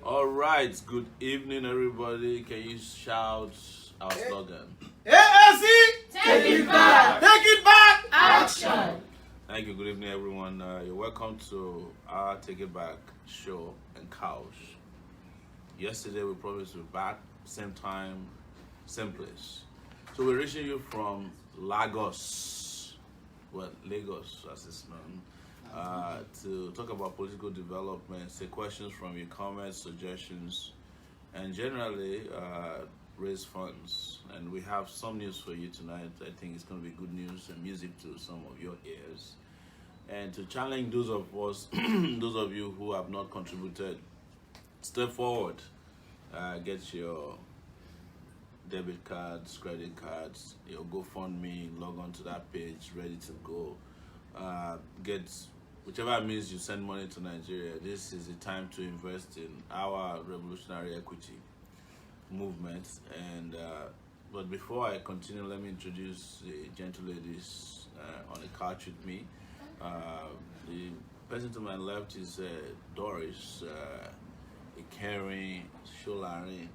All right, good evening, everybody. Can you shout our slogan? ASC! Take it back! Take it back! Action! Thank you. Good evening, everyone. You're welcome to our Take It Back show and couch. Yesterday, we promised we're back, same time, same place. So we're reaching you from Lagos, Lagos as it's known, to talk about political developments, take questions from you, comments, suggestions, and generally raise funds. And we have some news for you tonight. I think it's going to be good news and music to some of your ears. And to challenge those of us, those of you who have not contributed, step forward, get your debit cards, credit cards, your GoFundMe, log on to that page, ready to go. Get whichever means you send money to Nigeria. This is the time to invest in our revolutionary equity movement. And but before I continue, let me introduce the gentle ladies on the couch with me. The person to my left is Doris, a caring Sholari,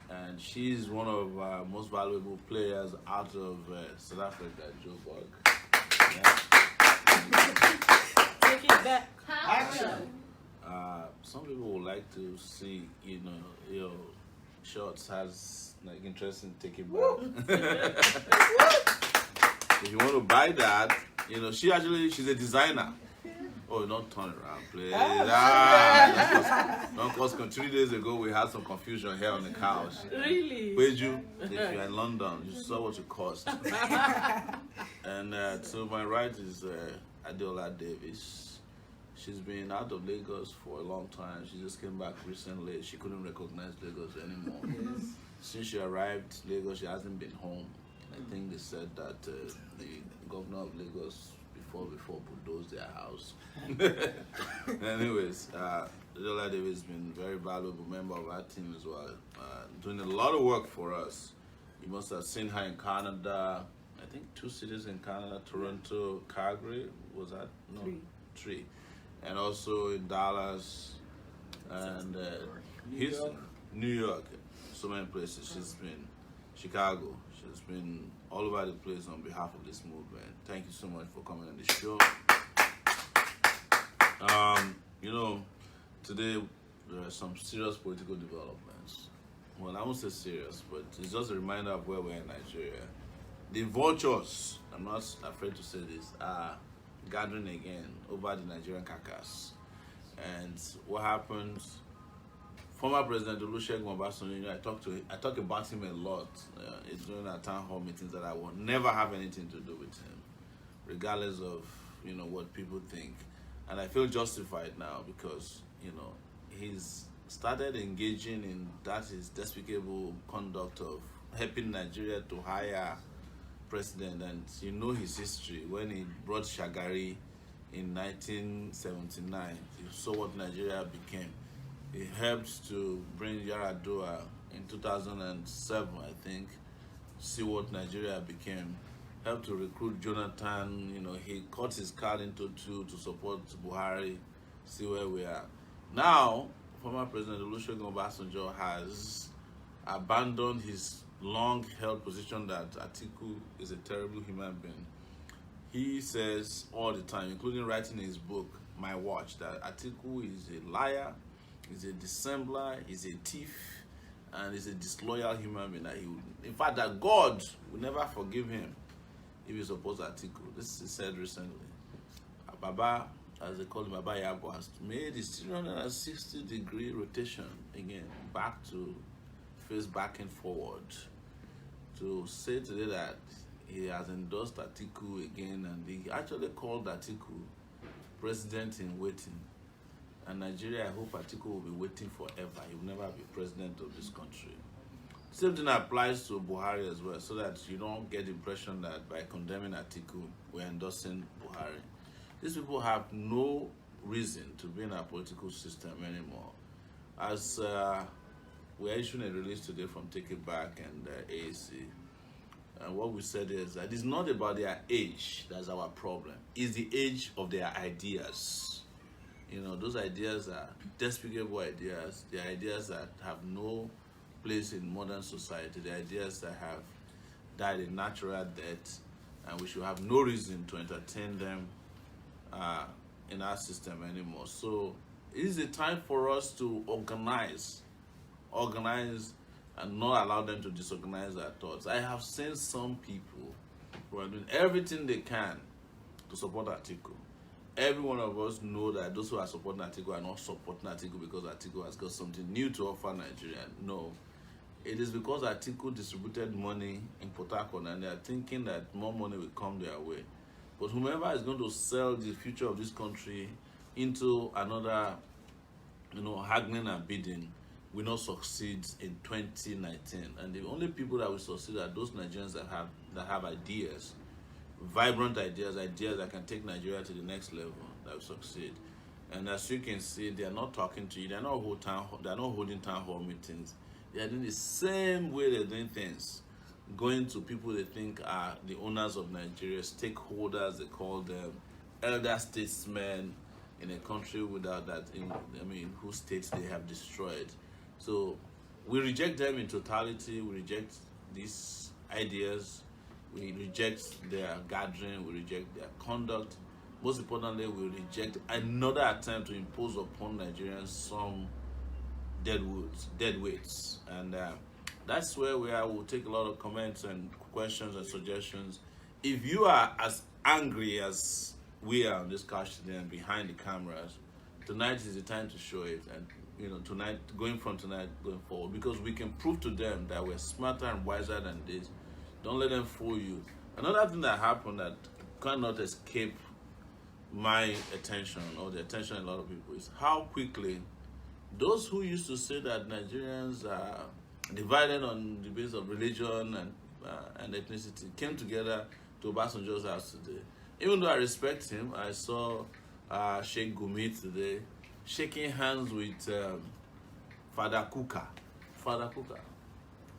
and she's one of our most valuable players out of South Africa, Joburg. Yeah. Take it back! Action! Some people would like to see, your shorts has like interesting take it back. If you want to buy that, she's a designer. Oh, don't turn around, please. Because 3 days ago we had some confusion here on the couch. Really? If you're in London, you saw what it cost. And to my right is Adeola Davis. She's been out of Lagos for a long time. She just came back recently. She couldn't recognize Lagos anymore. Yes. Since she arrived Lagos, she hasn't been home. I think they said that the governor of Lagos before bulldozed their house. Anyways, Adeola Davis has been a very valuable member of our team as well, doing a lot of work for us. You must have seen her in Canada. I think 2 cities in Canada, Toronto, Calgary. Was that? No, 3. And also in Dallas and Houston, New York, so many places. She's been Chicago. She's been all over the place on behalf of this movement. Thank you so much for coming on the show. Today there are some serious political developments. Well, I won't say serious, but it's just a reminder of where we're in Nigeria. The vultures, I'm not afraid to say this, are gathering again over the Nigerian carcass. And what happened? Former President Olusegun Obasanjo, I talk about him a lot. It's during our town hall meetings that I will never have anything to do with him, regardless of what people think. And I feel justified now because he's started engaging in his despicable conduct of helping Nigeria to hire president. And his history when he brought Shagari in 1979. You saw what Nigeria became. He helped to bring Yaradua in 2007, I think. See what Nigeria became. Helped to recruit Jonathan. He cut his card into 2 to support Buhari. See where we are. Now, former President Olusegun Obasanjo has abandoned his long-held position that Atiku is a terrible human being. He says all the time, including writing in his book, My Watch, that Atiku is a liar, is a dissembler, is a thief, and is a disloyal human being. In fact, that God will never forgive him if he supports Atiku. This is said recently. Baba, as they call him, Baba Yago, has made his 360-degree rotation again, back to face back and forward, to say today that he has endorsed Atiku again, and he actually called Atiku president in waiting. And Nigeria, I hope Atiku will be waiting forever. He will never be president of this country. Same thing applies to Buhari as well, so that you don't get the impression that by condemning Atiku, we're endorsing Buhari. These people have no reason to be in our political system anymore. As we're issuing a release today from Takeitback and AAC, and what we said is that it's not about their age that's our problem. It's the age of their ideas. You know, those ideas are despicable ideas. The ideas that have no place in modern society. The ideas that have died a natural death, and we should have no reason to entertain them in our system anymore. So it is a time for us to organize and not allow them to disorganize our thoughts. I have seen some people who are doing everything they can to support Atiku. Every one of us know that those who are supporting Atiku are not supporting Atiku because Atiku has got something new to offer Nigeria. No. It is because Atiku distributed money in Port Harcourt and they are thinking that more money will come their way. But whomever is going to sell the future of this country into another, haggling and bidding will not succeed in 2019. And the only people that will succeed are those Nigerians that have ideas, vibrant ideas that can take Nigeria to the next level, that will succeed. And as you can see, they are not talking to you. They are not holding town hall meetings. They are doing the same way they're doing things, going to people they think are the owners of Nigeria, stakeholders, they call them, elder statesmen in a country without that, whose states they have destroyed. So we reject them in totality. We reject these ideas. We reject their gathering. We reject their conduct. Most importantly, we reject another attempt to impose upon Nigerians some dead weights. And that's where we are. We'll take a lot of comments and questions and suggestions. If you are as angry as we are on this couch today and behind the cameras, tonight is the time to show it. And tonight, going forward, because we can prove to them that we're smarter and wiser than this. Don't let them fool you. Another thing that happened that cannot escape my attention or the attention of a lot of people is how quickly those who used to say that Nigerians are divided on the basis of religion and ethnicity came together to Obasanjo's house today. Even though I respect him, I saw Sheikh Gumi today shaking hands with Father Kuka.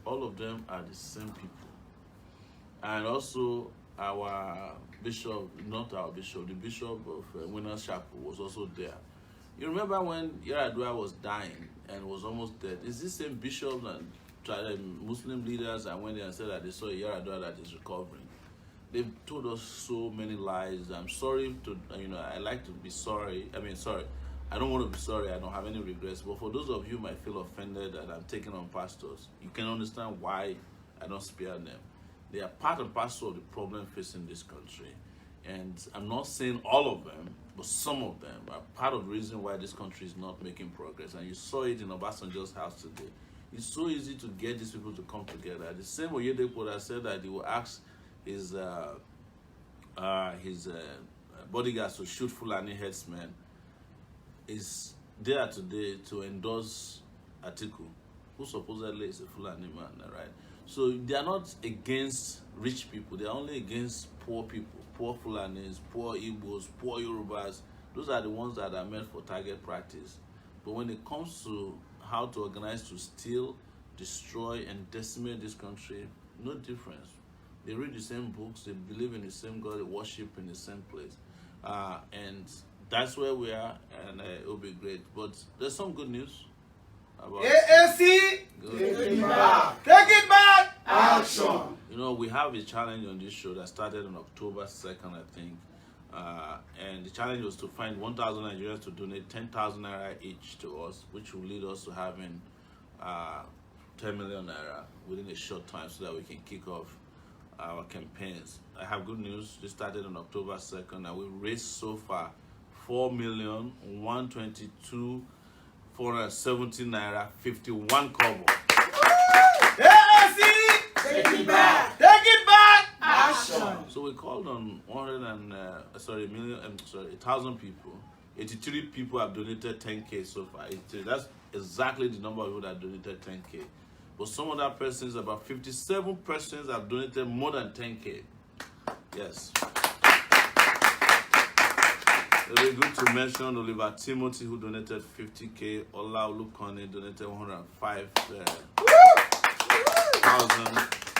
All of them are the same people. And also our bishop, not our bishop, the bishop of Winners Chapel was also there. You remember when Yaradua was dying and was almost dead? Is this same bishop and Muslim leaders and went there and said that they saw Yaradua that is recovering? They've told us so many lies. I'm sorry to, I like to be sorry. I don't want to be sorry. I don't have any regrets. But for those of you who might feel offended that I'm taking on pastors, you can understand why I don't spare them. They are part and parcel of the problem facing this country. And I'm not saying all of them, but some of them are part of the reason why this country is not making progress. And you saw it in Obasanjo's house today. It's so easy to get these people to come together. The same Oyedepo that said that he will ask his bodyguards to shoot Fulani headsmen is there today to endorse Atiku, who supposedly is a Fulani man, right? So they are not against rich people. They are only against poor people, poor Fulanis, poor Igbos, poor Yorubas. Those are the ones that are meant for target practice. But when it comes to how to organize to steal, destroy, and decimate this country, no difference. They read the same books, they believe in the same God, they worship in the same place. And that's where we are, and it will be great. But there's some good news about AAC, take it back, action. We have a challenge on this show that started on October 2nd, I think. And the challenge was to find 1,000 Nigerians to donate 10,000 naira each to us, which will lead us to having 10 million naira within a short time so that we can kick off our campaigns. I have good news. This started on October 2nd, and we raised so far 4,122,470 naira 51 kobo. AAC, take it back, action. So we called on 1,000 people. 83 people have donated 10K so far. That's exactly the number of people that donated 10K. But some other persons, about 57 persons have donated more than 10K. Yes. It would be good to mention Oliver Timothy, who donated 50K. Ola Olukone donated 105,000.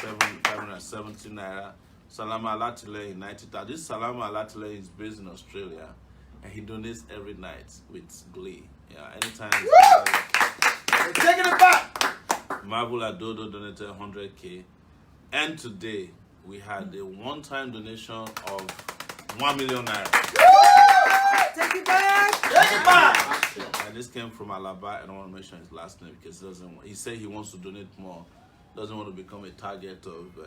570 naira. Salama Alatile in 90,000. This Salama Alatile is based in Australia, and he donates every night with glee. Yeah, anytime. We're taking it back. Marvel Adodo donated 100K, and today we had a one-time donation of 1 million naira. Take it back. Take it back. And this came from Alaba. I don't want to mention his last name because he said he wants to donate more. Doesn't want to become a target of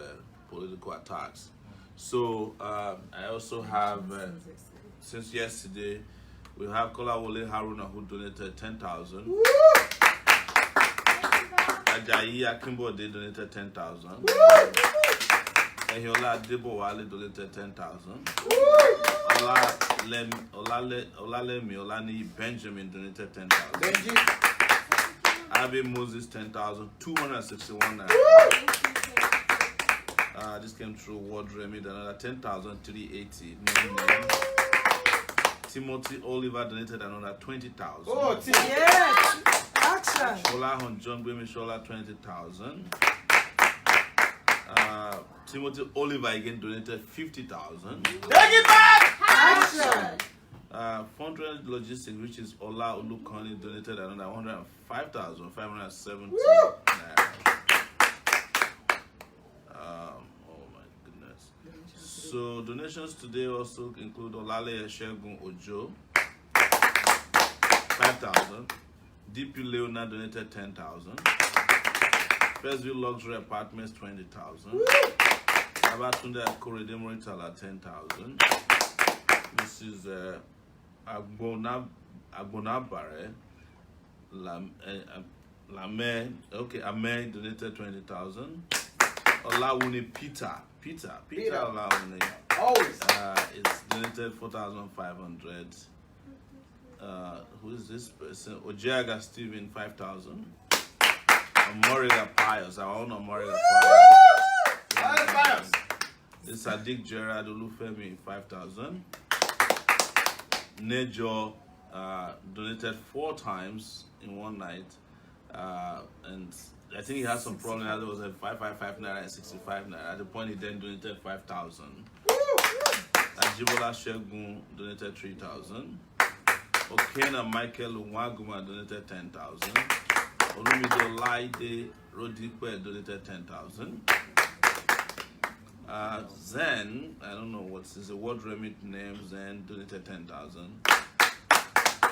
political attacks. So I also have, since yesterday, we have Kolawole Haruna who donated 10,000. Ajayi Akimbo they donated 10,000. Ehiola Debo Wale donated 10,000. Olalemi Olani Benjamin donated 10,000. Abby Moses 10,000. 261 naira. This came through Ward Remit, another 10,380. Timothy Oliver donated another 20,000. Oh, Yes. Action. Shola Hon John Gwemi Shola 20,000. Timothy Oliver again donated 50,000. Take it back. Action. Fundraising Logistics, which is Ola Olukoni, donated another 105,570. So donations today also include Olale Eshegun Ojo, 5,000. DP Leonard donated 10,000. Firstview Luxury Apartments 20,000. Abatunde Akorede Moritala 10,000. This is Agbonabare Lame. Okay, Ame donated 20,000. Olawuni Peter Olawuni. Always. It's donated 4,500. Who is this person? Ojiaga Steven 5,000. Moriga Pius, our own Moriga Pius. This is Adik Gerard Olufemi 5,000. Nejo donated 4 times in one night, and I think he had some problem. There was a 555 naira and 65 naira. At the point he then donated 5,000. Ajibola Shegun donated 3,000. Okena Michael Nwaguma donated 10,000. Olumido Laide Rodikwe donated 10,000. Zen, I don't know what is a word remit name. Zen donated 10,000.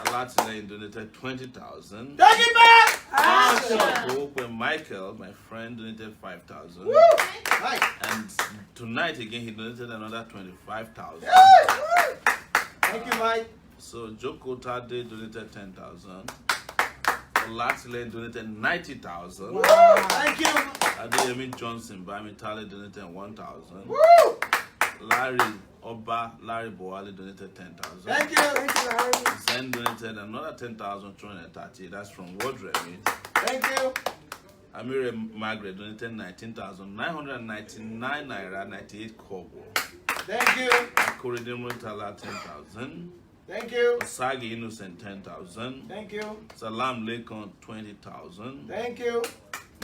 Alatile donated 20,000. Take it back. Open Michael, my friend, donated 5,000. Nice. And tonight again he donated another 25,000. Thank you, Mike. So Joko Tade donated 10,000. Olatile donated 90,000. Thank you. Adeyemi Johnson Bamitale donated 1,000. Larry Boali donated 10,000. Thank you. Zen donated another 10,230. That's from Ward Remit. Thank you. Amire Margaret donated 19,999 naira 98 kobo. Thank you. Koridemo Tala 10,000. Thank you. Osagi Innocent 10,000. Thank you. Salam Lekon 20,000. Thank you.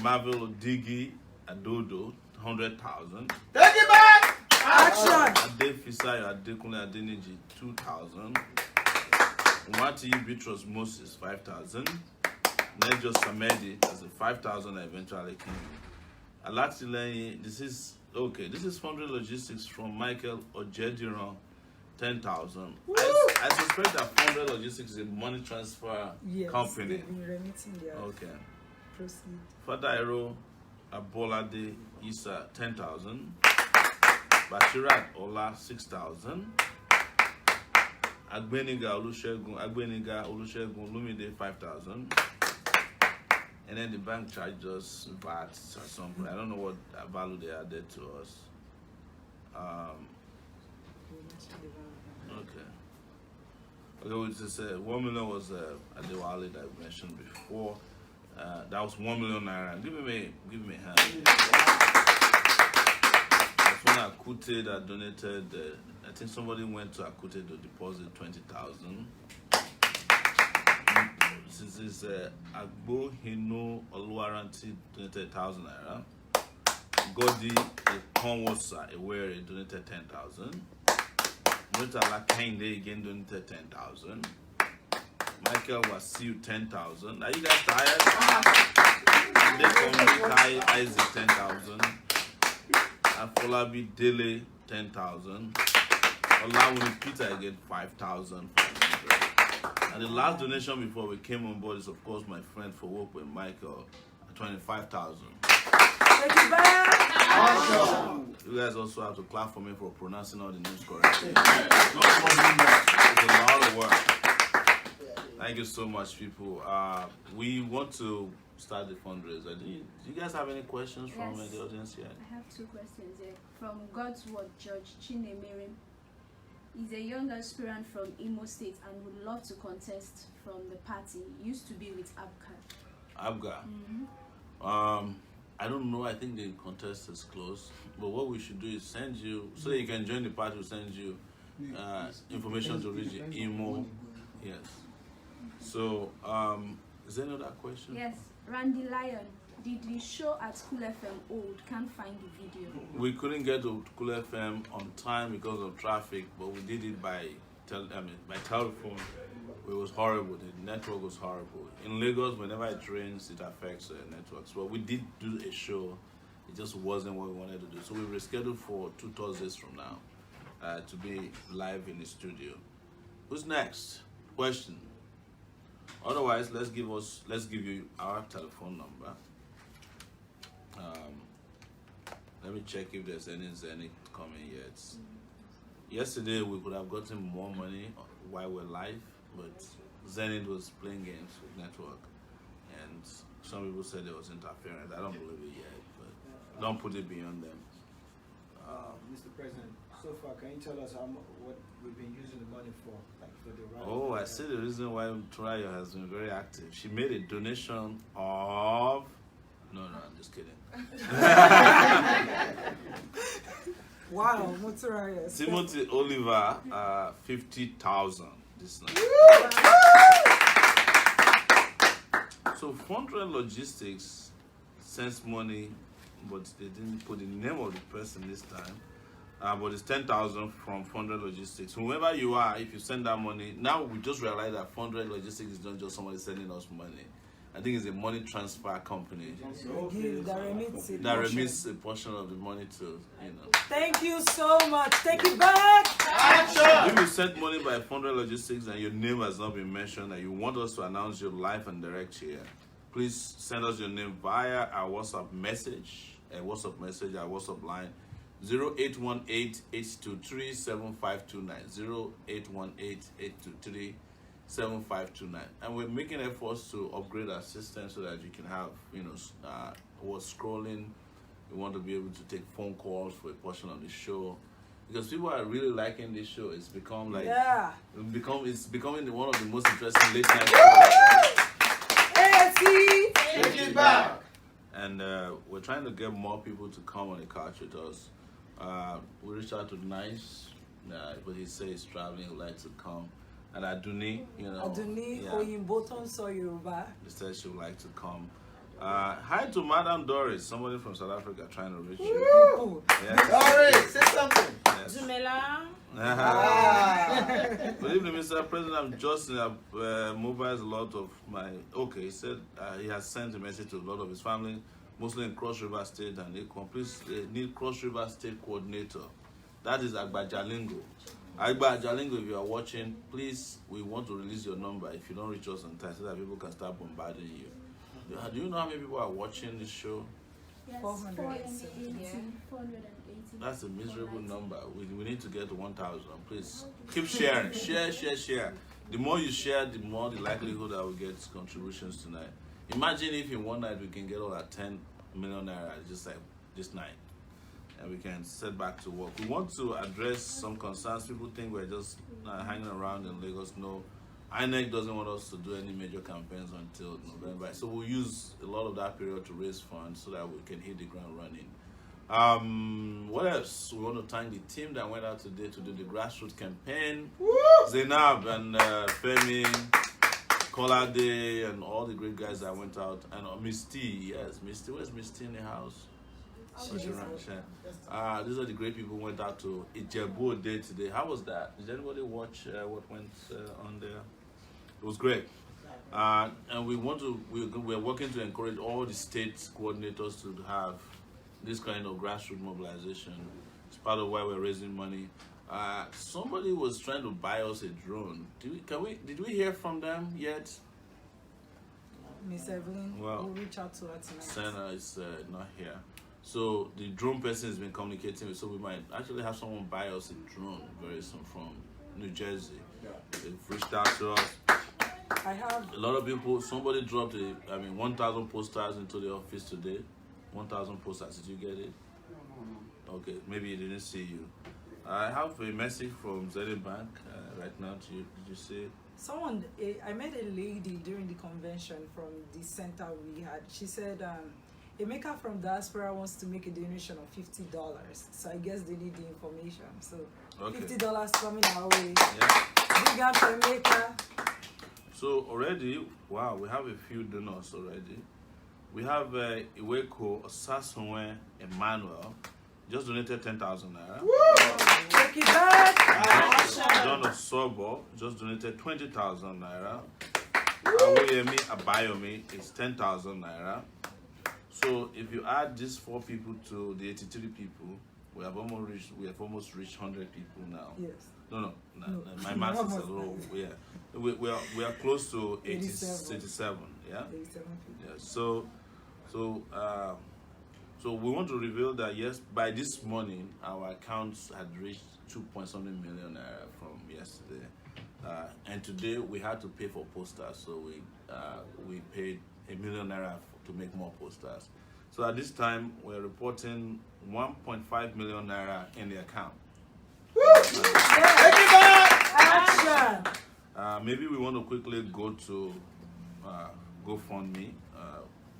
Marvel Odigi Adodo 100,000. Take it back. Action. Ade Fisayo Adekunle Adeniji 2,000. Umati Beatrice Moses 5,000. Nejo Samedi as a 5,000 eventually came. Alatileyi, this is Fundraising Logistics from Michael Ojediran 10,000. I suspect that Fundraising Logistics is a money transfer company. They've been remitting their Okay. proceeds. Fadairo Abolade Isa 10,000. Bashirat Ola 6,000. Agbeniga Olusegun Lumide 5,000. And then the bank charged us VAT at some point. I don't know what value they added to us. Okay, which is 1 million was at the wallet that I mentioned before. That was 1 million naira. Give me a hand. That's when Akute that donated. I think somebody went to Akute to deposit 20,000. This is Agbo Hino Oluwaranti donated 1,000 naira. Godi Conwosa Ewere donated 10,000. Notala Kende again donated 10,000. Michael Wasiu 10,000. Are you guys tired? Isaac 10,000. And Folabi Dele 10,000. Olawuni Peter again 5,000. And the last donation before we came on board is of course my friend for work with Michael at 25,000. Awesome. You guys also have to clap for me for pronouncing all the names correctly. It's a lot of work. Thank you so much, people. We want to start the fundraiser. Do you guys have any questions from the audience here? I have two questions here. From God's Word, Judge Chinemere. He's a young aspirant from Imo State and would love to contest from the party. He used to be with Abga. Abga. Mm-hmm. I don't know. I think the contest is closed. But what we should do is send you, so that you can join the party, we'll send you information to reach the Imo. Yes. So, is there another question? Yes. Randy Lyon. Did the show at Cool FM old? Can't find the video. We couldn't get to Cool FM on time because of traffic, but we did it by telephone. It was horrible. The network was horrible. In Lagos, whenever it rains, it affects networks. But we did do a show. It just wasn't what we wanted to do. So we rescheduled for 2 Thursdays from now to be live in the studio. Who's next? Question. Otherwise, let's give you our telephone number. Let me check if there's any Zenith coming yet. Yesterday we could have gotten more money while we're live, but Zenith was playing games with network, and some people said there was interference. I don't believe it yet, but don't put it beyond them. Mr. President, so far, can you tell us what we've been using the money for? Like for the rally? Oh, I see the reason why Trial has been very active. She made a donation of... No, I'm just kidding. Wow, Motorias. Timothy Oliver, 50,000 this night. So Fundraising Logistics sends money, but they didn't put the name of the person this time. But it's 10,000 from Fundraising Logistics. Whoever you are, if you send that money, now we just realize that Fundraising Logistics is not just somebody sending us money. I think it's a money transfer company that remits a portion of the money to, Thank you so much. Take it back. If you sent money by Fundraising Logistics and your name has not been mentioned and you want us to announce your live and direct here, please send us your name via our WhatsApp message, our WhatsApp line, 0818-823-7529, 0818-823-7529. And we're making efforts to upgrade our system so that you can have, what's scrolling. We want to be able to take phone calls for a portion of the show. Because people are really liking this show. It's become like, it's becoming one of the most interesting late night shows. Takeitback. And we're trying to get more people to come on the couch with us. We reached out to Nice, but he says he's traveling, he'd like to come. And Aduni, Oyinboton so Yoruba. He said she would like to come. Hi to Madam Doris, somebody from South Africa trying to reach you. Yes. Doris, say something. Yes. Jumela. Good evening, Mr. President. I'm Justin. I've mobilized a lot of my... Okay, he said he has sent a message to a lot of his family, mostly in Cross River State, and they need Cross River State coordinator. That is Agba Jalingo. Agba Jalingo, if you are watching, please, we want to release your number if you don't reach us on time so that people can start bombarding you. Do you know how many people are watching this show? Yes, 480. That's a miserable number. We need to get to 1,000. Please keep sharing. Share. The more you share, the more the likelihood that we get contributions tonight. Imagine if in one night we can get all that 10 million naira just like this night, and we can set back to work. We want to address some concerns. People think we're just hanging around in Lagos. No, INEC doesn't want us to do any major campaigns until November. So we'll use a lot of that period to raise funds so that we can hit the ground running. What else? We want to thank the team that went out today to do the grassroots campaign. Zainab and Femi, Kolade, and all the great guys that went out. And Misty, yes, Misty. Where's Misty in the house? These are the great people who went out to Ijebu Day today. How was that? Did anybody watch what went on there? It was great. And we're working to encourage all the state coordinators to have this kind of grassroots mobilization. It's part of why we're raising money. Somebody was trying to buy us a drone. Did we hear from them yet? Miss Evelyn, we'll reach out to her tonight. Senna is not here. So the drone person has been communicating with, so we might actually have someone buy us a drone very soon from New Jersey. They've reached out to us. I have a lot of people. Somebody dropped 1,000 posters into the office today. 1,000 posters. Did you get it? Okay, maybe he didn't see you. I have a message from Zenith Bank right now to you. Did you see it? I met a lady during the convention from the center we had. She said a maker from diaspora wants to make a donation of $50. So I guess they need the information. So $50 coming our way. Yeah. Big up for a maker. So already, wow, we have a few donors already. We have Iweko Sowore Emmanuel, just donated 10,000 naira. Take it back. John of Sowore just donated 20,000 naira. Awuyemi Abayomi is 10,000 naira. So if you add these 4 people to the 83 people, we have almost reached 100 people now. Yes. No. My math is a little. Yeah, we are close to 87. Yeah. 87 people. Yeah. So we want to reveal that yes, by this morning our accounts had reached 2.something million naira from yesterday, and today we had to pay for posters, so we paid $1 million naira to make more posters. So at this time we're reporting 1.5 million naira in the account. Action! Maybe we want to quickly go to GoFundMe.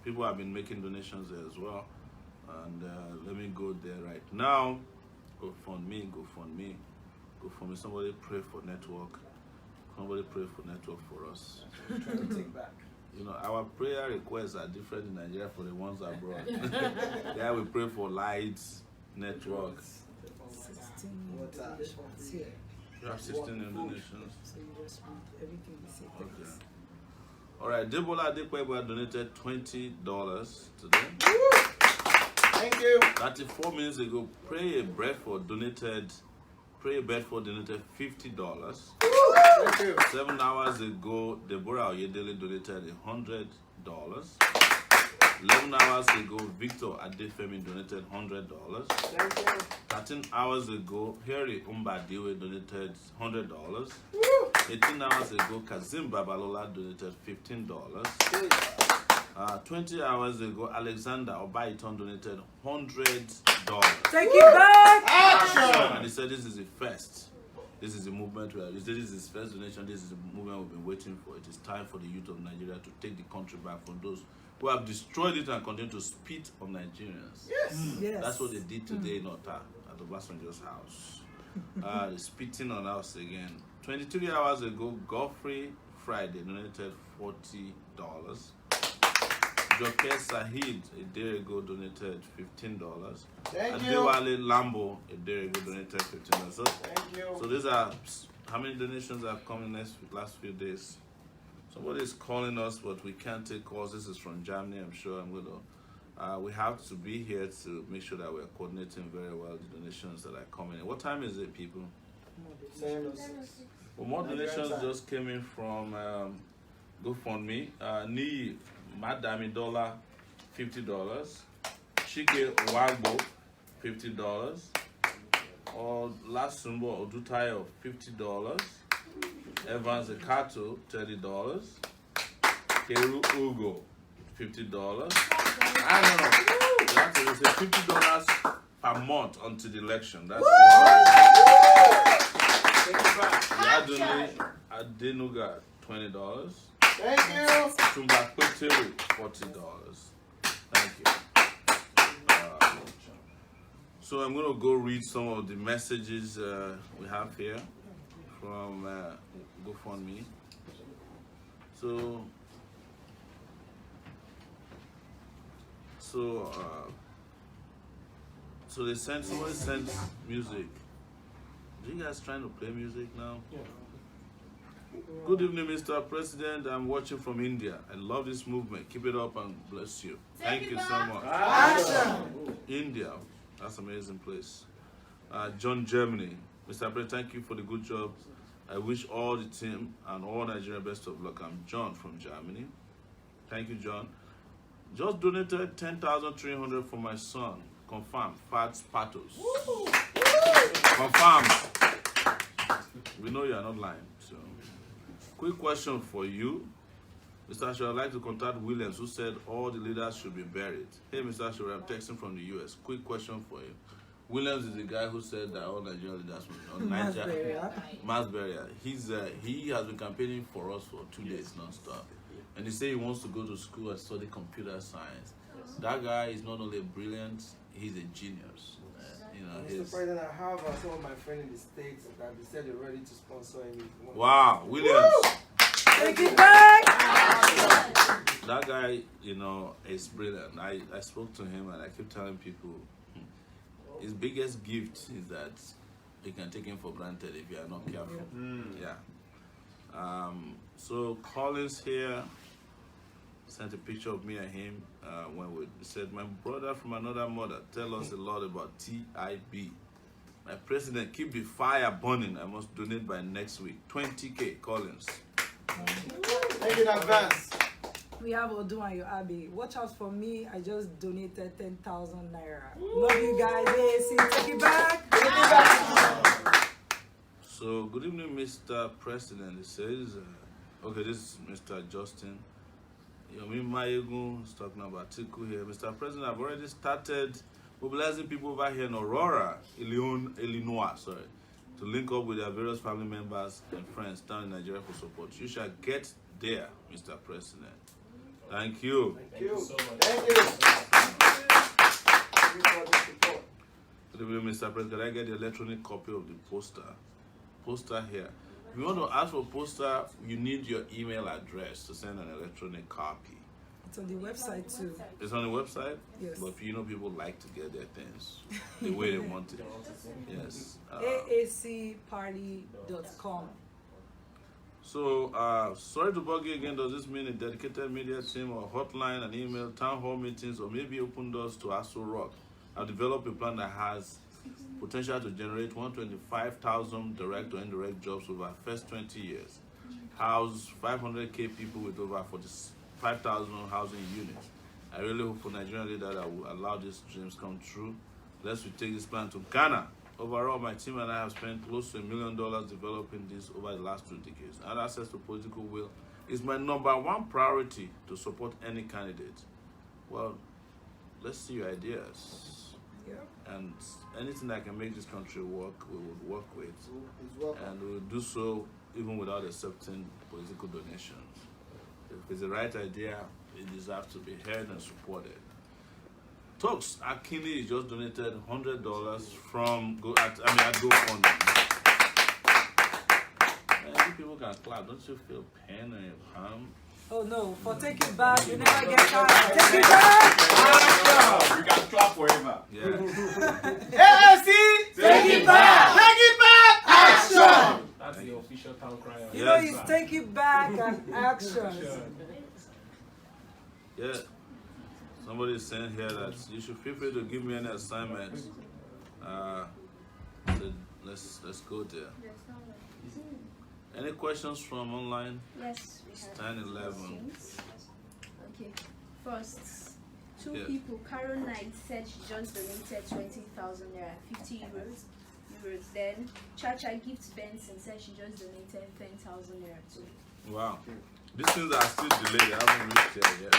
People have been making donations there as well. And let me go there right now. GoFundMe. Somebody pray for network. Somebody pray for network for us. Takeitback. You know, our prayer requests are different in Nigeria for the ones abroad. Yeah, we pray for lights, networks. 16 You have 16 donations. So you just read everything we say. Okay. All right, Debola Adekweba donated $20 today. Thank you. 34 minutes ago, Pray a Bedford donated $50. Thank you. 7 hours ago, Deborah Oyedele donated $100. 11 hours ago, Victor Adefemi donated $100. Thank you. 13 hours ago, Harry Umbadiwe donated $100. 18 hours ago, Kazim Babalola donated $15. 20 hours ago, Alexander Obaiton donated $100. Take it back! Action! And he said this is the first. This is the movement he said this is his first donation. This is the movement we've been waiting for. It is time for the youth of Nigeria to take the country back from those who have destroyed it and continue to spit on Nigerians. Yes. Yes. That's what they did today in Ota at the Obasanjo's house. They're spitting on us again. 23 hours ago, Godfrey Friday donated $40. Joker Sahid a day ago donated $15. Thank you. Adewale Lambo a day ago donated $15. So, Thank you. so these are how many donations have come in last few days. Somebody is calling us, but we can't take calls. This is from Germany. I'm sure I'm gonna. We have to be here to make sure that we're coordinating very well the donations that are coming in. What time is it, people? 706. Well, more donations just came in from GoFundMe. Ni Madamidola, $50. Chike Wagbo, $50. Or Lasumbo Odutayo, $50. Evans Ekato, $30. Keru Ugo, $50. I don't know. That's it. It's $50 per month until the election. That's Take it back. Yaduni Adenuga, $20. Thank you. Tumba Kweteru, $40. Thank you. So I'm going to go read some of the messages we have here from GoFundMe. So they sent, somebody sent music. Are you guys trying to play music now? Yeah. Good evening, Mr. President. I'm watching from India. I love this movement. Keep it up and bless you. Thank you so much. Action! India, that's an amazing place. John, Germany. Mr. President, thank you for the good job. I wish all the team and all Nigeria best of luck. I'm John from Germany. Thank you, John. Just donated 10,300 for my son. Confirmed. Fats Patos. Confirmed. We know you are not lying. So, quick question for you. Mr. Asher, I'd like to contact Williams, who said all the leaders should be buried. Hey, Mr. Asher, I'm texting from the US. Quick question for you. Williams is the guy who said that all Nigerian leaders on Mass Nigeria burial. mass burial. He has been campaigning for us for 2 days non-stop, and he said he wants to go to school and study computer science. That guy is not only brilliant, he's a genius. Mr. President, I have some of my friends in the States that they said they're ready to sponsor him. Wow, Williams. Take it back! That guy, is brilliant. I spoke to him and I keep telling people his biggest gift is that you can take him for granted if you are not careful. Yeah. So Collins here sent a picture of me and him when we said, my brother from another mother, tell us a lot about TIB. My president, keep the fire burning. I must donate by next week. 20K, Collins. Thank you in advance. We have Odunayo Abbey. Watch out for me. I just donated 10,000 naira. Love you guys. Hey, see, take it back. Take it back. So, good evening, Mr. President. It says, okay, this is Mr. Justin. Yomi Mayegun is talking about Tiku here. Mr. President, I've already started mobilizing people over here in Aurora, Illinois, to link up with their various family members and friends down in Nigeria for support. You shall get there, Mr. President. Thank you. Thank you so much. Thank you. Good evening, Mr. President. Can I get the electronic copy of the poster? Poster here. If you want to ask for poster, you need your email address to send an electronic copy. It's on the website too. It's on the website? Yes. But people like to get their things the way they want it. Yes. aacparty.com. So, sorry to bug you again. Does this mean a dedicated media team or hotline, an email, town hall meetings, or maybe open doors to Aso Rock? I've developed a plan that has potential to generate 125,000 direct or indirect jobs over the first 20 years. House 500K people with over 45,000 housing units. I really hope for Nigerian leaders that will allow these dreams come true. Let's take this plan to Ghana. Overall, my team and I have spent close to $1 million developing this over the last 2 decades. And access to political will is my #1 priority to support any candidate. Well, let's see your ideas. Yeah. And anything that can make this country work, we will work with. It's welcome. And we will do so even without accepting political donations. If it's the right idea, it deserves to be heard and supported. Talks, Akini just donated $100 from GoFundMe. And people can clap. Don't you feel pain on your palm? Oh no, for Take It Back, you never get tired. Take It Back! We can clap forever. Yeah. AFC! Take It Back! Take it back! Action! That's the official town crier. You know, it's Take It Back and actions. Yeah. Somebody is saying here that you should feel free to give me any assignment. Let's go there. Any questions from online? Yes, we have 10, 11. questions. Okay, first, two Yeah. people. Carol Knight said she just donated 20,000 naira, 50 euros. Then Chacha Gift Benson said she just donated 10,000 naira too. Wow. These things are still delayed. I haven't reached there yet.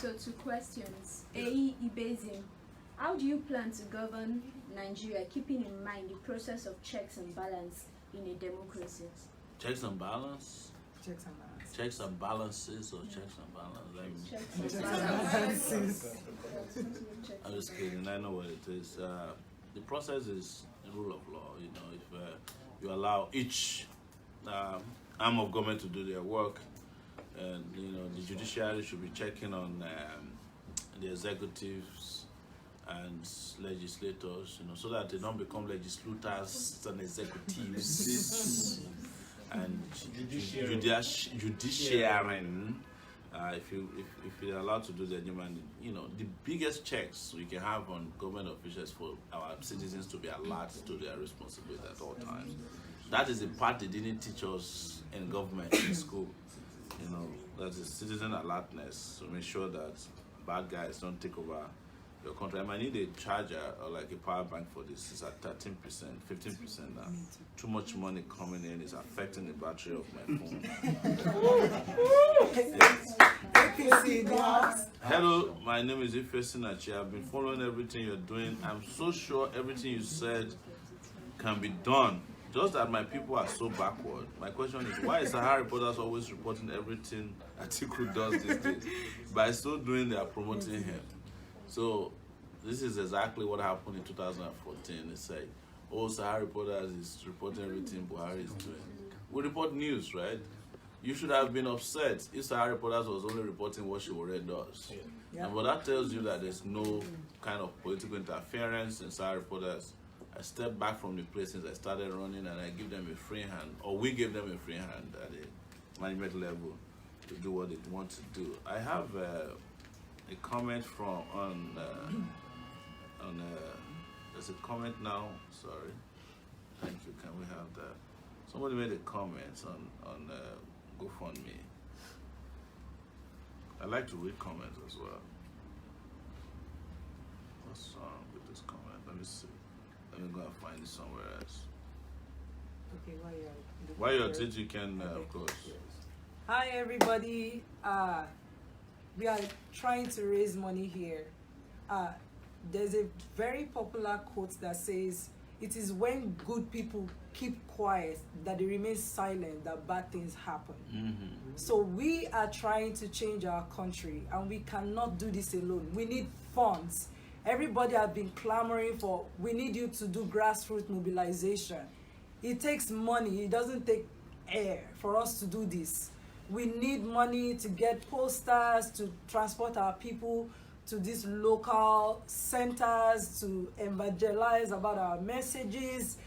So, two questions. A. Ibezim, how do you plan to govern Nigeria, keeping in mind the process of checks and balance in a democracy? Checks and balance? Checks and balances. Checks and balances or checks and balance? Checks and Balances. I'm just kidding. I know what it is. The process is the rule of law. If you allow each arm of government to do their work, and the judiciary should be checking on the executives and legislators, so that they don't become legislators and executives and judiciaring. If you're allowed to do the human, the biggest checks we can have on government officials for our citizens to be alert to their responsibility at all times. That is the part they didn't teach us in government in school. That is citizen alertness to make sure that bad guys don't take over your country. I might need a charger or like a power bank for this. It's at 13%, 15% now. Too much money coming in is affecting the battery of my phone. Hello, my name is Ife Sinachi. I've been following everything you're doing. I'm so sure everything you said can be done. Just that my people are so backward. My question is, why is Sahara reporters always reporting everything Atiku does these days? By so doing, they are promoting him. So this is exactly what happened in 2014. It's like, Sahara reporters is reporting everything Buhari is doing. We report news, right? You should have been upset if Sahara reporters was only reporting what Sowore does. Yeah. But that tells you that there's no kind of political interference in Sahara reporters. I stepped back from the place since I started running, and I give them a free hand, or we gave them a free hand at the management level to do what they want to do. I have a comment from there's a comment now. Sorry, thank you. Can we have that? Somebody made a comment on GoFundMe. I like to read comments as well. What's wrong with this comment? Let me see. Let me go and find it somewhere else. Okay, while you're at it, you can, of course. Hi, everybody. We are trying to raise money here. There's a very popular quote that says, "It is when good people keep quiet that they remain silent that bad things happen." So we are trying to change our country, and we cannot do this alone. We need funds. Everybody has been clamoring for, we need you to do grassroots mobilization. It takes money. It doesn't take air for us to do this. We need money to get posters, to transport our people to these local centers, to evangelize about our messages.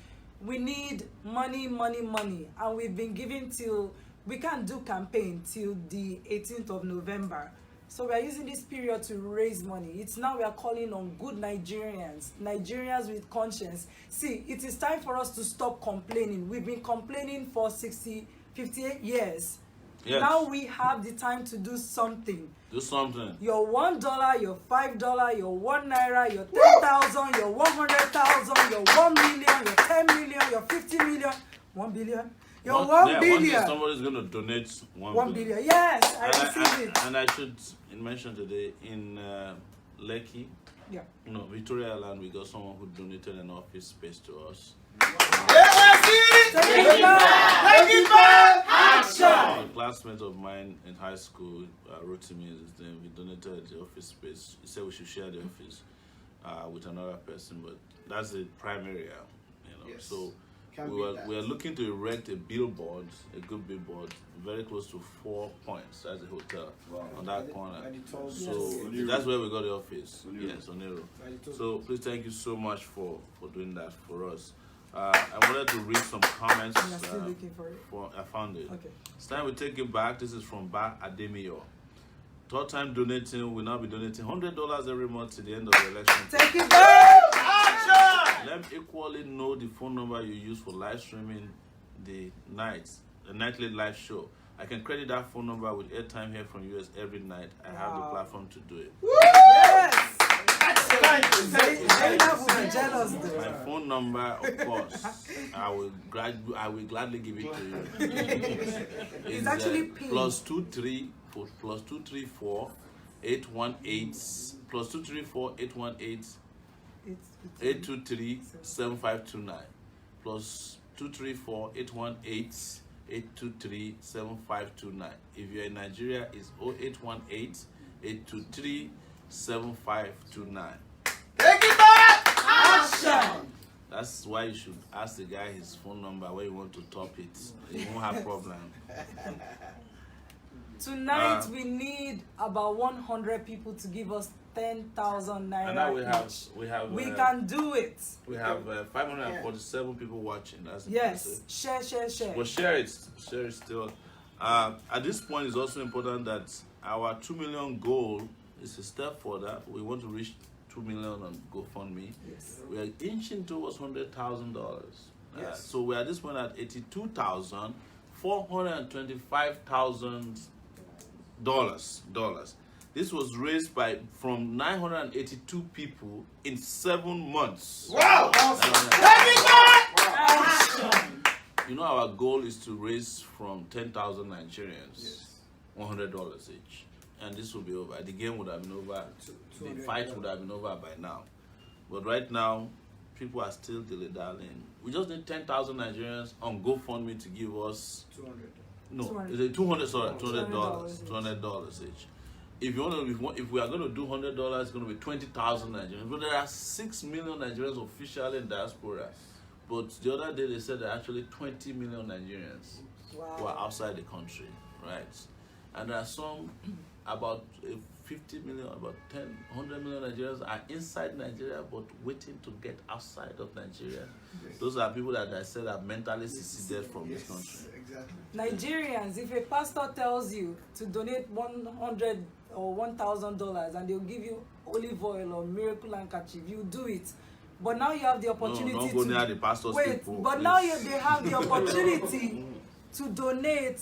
We need money, money, money. And we've been giving till, we can't do campaign till the 18th of November. So we are using this period to raise money. It's now we are calling on good Nigerians, Nigerians with conscience. See, it is time for us to stop complaining. We've been complaining for 58 years. Yes. Now we have the time to do something. Do something. Your $1, your $5, your ₦1, your 10,000, your 100,000, your 1 million, your 10 million, your 50 million, 1 billion. Your 1 billion. Somebody's going to donate 1 billion. Yes, I received it. And I should mention today in Lekki, Victoria Island, we got someone who donated an office space to us. Takeitback! Action! A classmate of mine in high school wrote to me his name. We donated the office space. He said we should share the office with another person, but that's the primary, Yes. So we are looking to erect a billboard, a good billboard, very close to 4 points. That's the hotel on that corner. So that's where we got the office. Yes, Onero. So please, thank you so much for doing that for us. I wanted to read some comments. I'm still looking for it. I found it. Okay. It's time we take it back. This is from Ba Ademiyo. Third time donating, we'll now be donating $100 every month to the end of the election. Take it back! Action! Let me equally know the phone number you use for live streaming the nightly live show. I can credit that phone number with airtime here from US every night. I have the platform to do it. Yes! Jealous, my phone number, of course, I will gladly give it to you. It's actually +234 818 +234 818 823 7529 +234 818 823 7529. If you're in Nigeria, it's 0818 823 7529. Takeitback! Action! That's why you should ask the guy his phone number where you want to top it. You won't have problem. Tonight we need about 100 people to give us 10,000 naira. And now each. We can do it. We have 547 people watching. That's Yes, impressive. share. But share it still. At this point, it's also important that our 2 million goal is a step further. We want to reach 2 million on GoFundMe. Yes. We are inching towards $100,000. Yes. So we are at this point at $82,425,000. This was raised from 982 people in 7 months. Wow! You know, our goal is to raise from 10,000 Nigerians $100 each, and this will be over. The game would have been over. The fight would have been over by now. But right now, people are still dilly-dallying. We just need 10,000 Nigerians on GoFundMe to give us 200. No, is it $200 each. If we are going to do $100, it's going to be 20,000 Nigerians. But there are 6 million Nigerians officially in diaspora. But the other day they said there are actually 20 million Nigerians who are outside the country, right? And there are some about 50 million, about 100 million Nigerians are inside Nigeria but waiting to get outside of Nigeria. Yes. Those are people that I said are mentally seceded from this country. Exactly. Nigerians, if a pastor tells you to donate $100 or $1,000 and they'll give you olive oil or miracle handkerchief, you do it. But now you have the opportunity don't go near the pastor's people, but please. now they have the opportunity to donate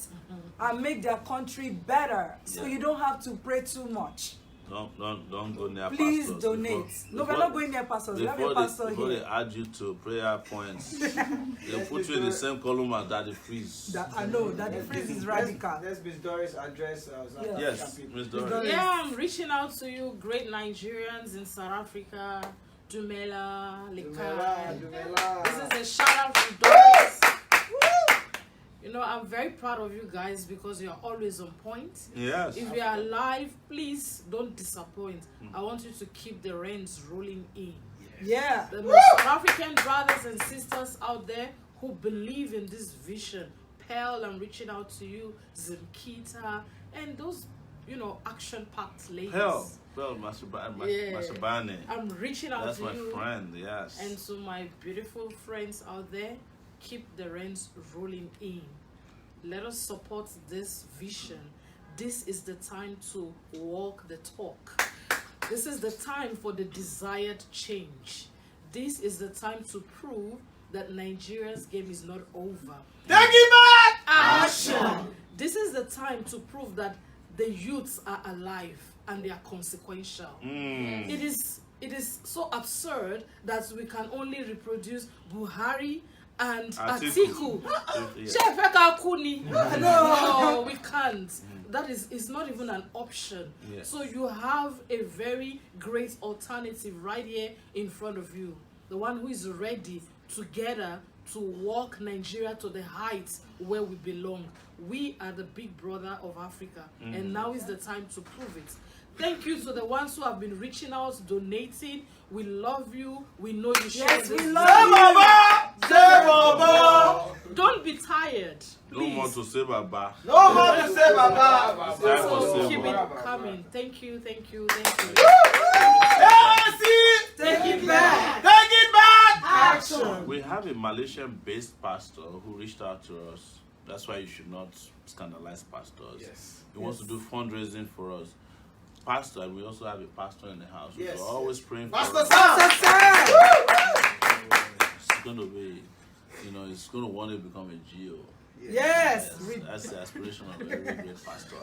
and make their country better. So you don't have to pray too much. Don't go near Please pastors. donate. No, we're not going near pastors. We have a pastor before here. they add you to prayer points, they'll put you in the same column as Daddy Freeze. I know that the phrase is radical. Let's Miss Doris address Yes, Miss Doris. Yeah, I'm reaching out to you, great Nigerians in South Africa, Dumela, Lekai. This is a shout out to Doris. You know, I'm very proud of you guys because you're always on point. Yes. If you are alive, please don't disappoint. I want you to keep the rains rolling in. Yeah. The most South African brothers and sisters out there who believe in this vision, Pearl, I'm reaching out to you, Zimkita, and those, action-packed ladies. Pearl Mashabane. I'm reaching out That's to my you. friend, yes. And to my beautiful friends out there, keep the rains rolling in. Let us support this vision. This is the time to walk the talk. This is the time for the desired change. This is the time to prove that Nigeria's game is not over. Takeitback! Action! This is the time to prove that the youths are alive and they are consequential. It is so absurd that we can only reproduce Buhari and Atiku. No, we can't. That is not even an option. Yes. So you have a very great alternative right here in front of you. The one who is ready together to walk Nigeria to the heights where we belong. We are the big brother of Africa, and now is the time to prove it. Thank you to the ones who have been reaching out, donating. We love you. We know you share Yes, this. we love you. Don't be tired. No Please. more to say Baba. No more to say Baba. Time for So say keep Baba. it coming. Thank you. Thank you. Thank you. Take it back. Take it back! Action. We have a Malaysian-based pastor who reached out to us. That's why you should not scandalize pastors. Yes. He wants to do fundraising for us. Pastor, we also have a pastor in the house. Yes, We're always praying for Pastor us. Sam! It's going to be, it's going to one day become a GO. Yes. That's the aspiration of every great pastor.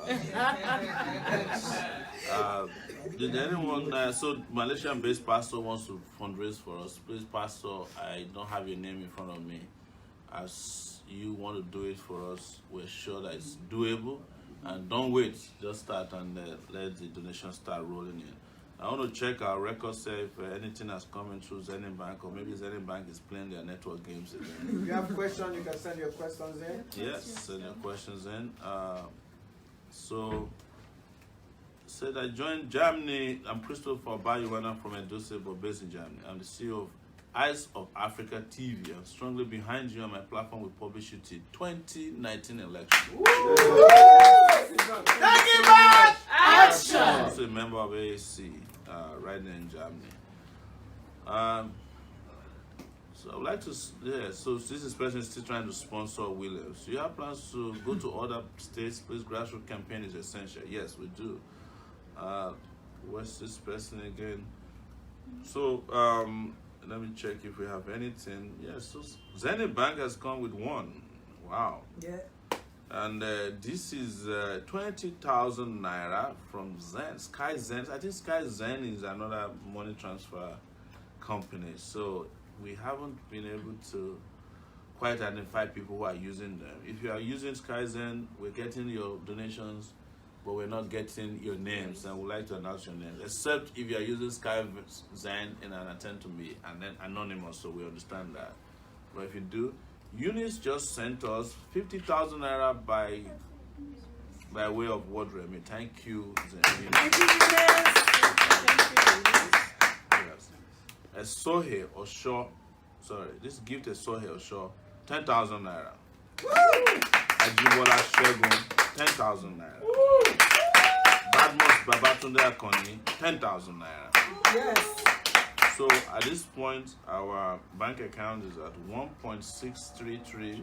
Did anyone, so Malaysian-based pastor wants to fundraise for us. Please, pastor, I don't have your name in front of me. As you want to do it for us, we're sure that it's doable. And don't wait, just start and let the donation start rolling in. I want to check our records, say if anything has come in through Zenith Bank, or maybe Zenith Bank is playing their network games again. If you have questions, you can send your questions in. Yes, send your questions in. So, said I joined Germany. I'm Christopher Bayuwana from Edose, but based in Germany. I'm the CEO of Eyes of Africa TV. I'm strongly behind you, and my platform will publish you till 2019 election. Take it back! I'm also a member of AAC. right there in Germany. So I would like to, so this person is still trying to sponsor Williams. Do you have plans to go to other states? Please, grassroots campaign is essential. Yes, we do. What's this person again? So, let me check if we have anything. Yes, so Zenith Bank has come with one. Wow. Yeah. And this is 20,000 naira from Zen, Sky Zen. I think Sky Zen is another money transfer company. So we haven't been able to quite identify people who are using them. If you are using Sky Zen, we're getting your donations, but we're not getting your names, and we'd like to announce your names, except if you are using Sky Zen in an attempt to be and then anonymous, so we understand that. But if you do, Eunice just sent us 50,000 naira by way of word remit. Thank you, Zen. Thank you, Eunice. Yes. Sohe Osho, sorry, this gift is Sohe Osho, 10,000 naira. Ajibola Shegun, 10,000 naira. Badmos Babatunde Akoni, 10,000 naira. Yes. So at this point, our bank account is at 1.633,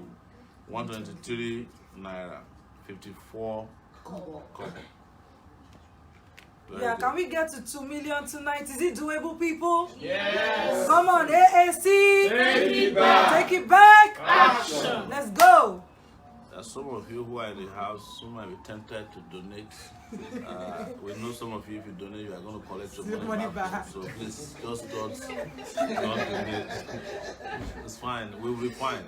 123 naira, 54 kobo. Yeah, can we get to 2 million tonight? Is it doable, people? Yes. Come on, AAC. Take it back. Take it back. Action. Let's go. Some of you who are in the house, some might be tempted to donate. We know some of you, if you donate, you are going to collect your money back. So please, just don't donate. It's fine. We'll be fine.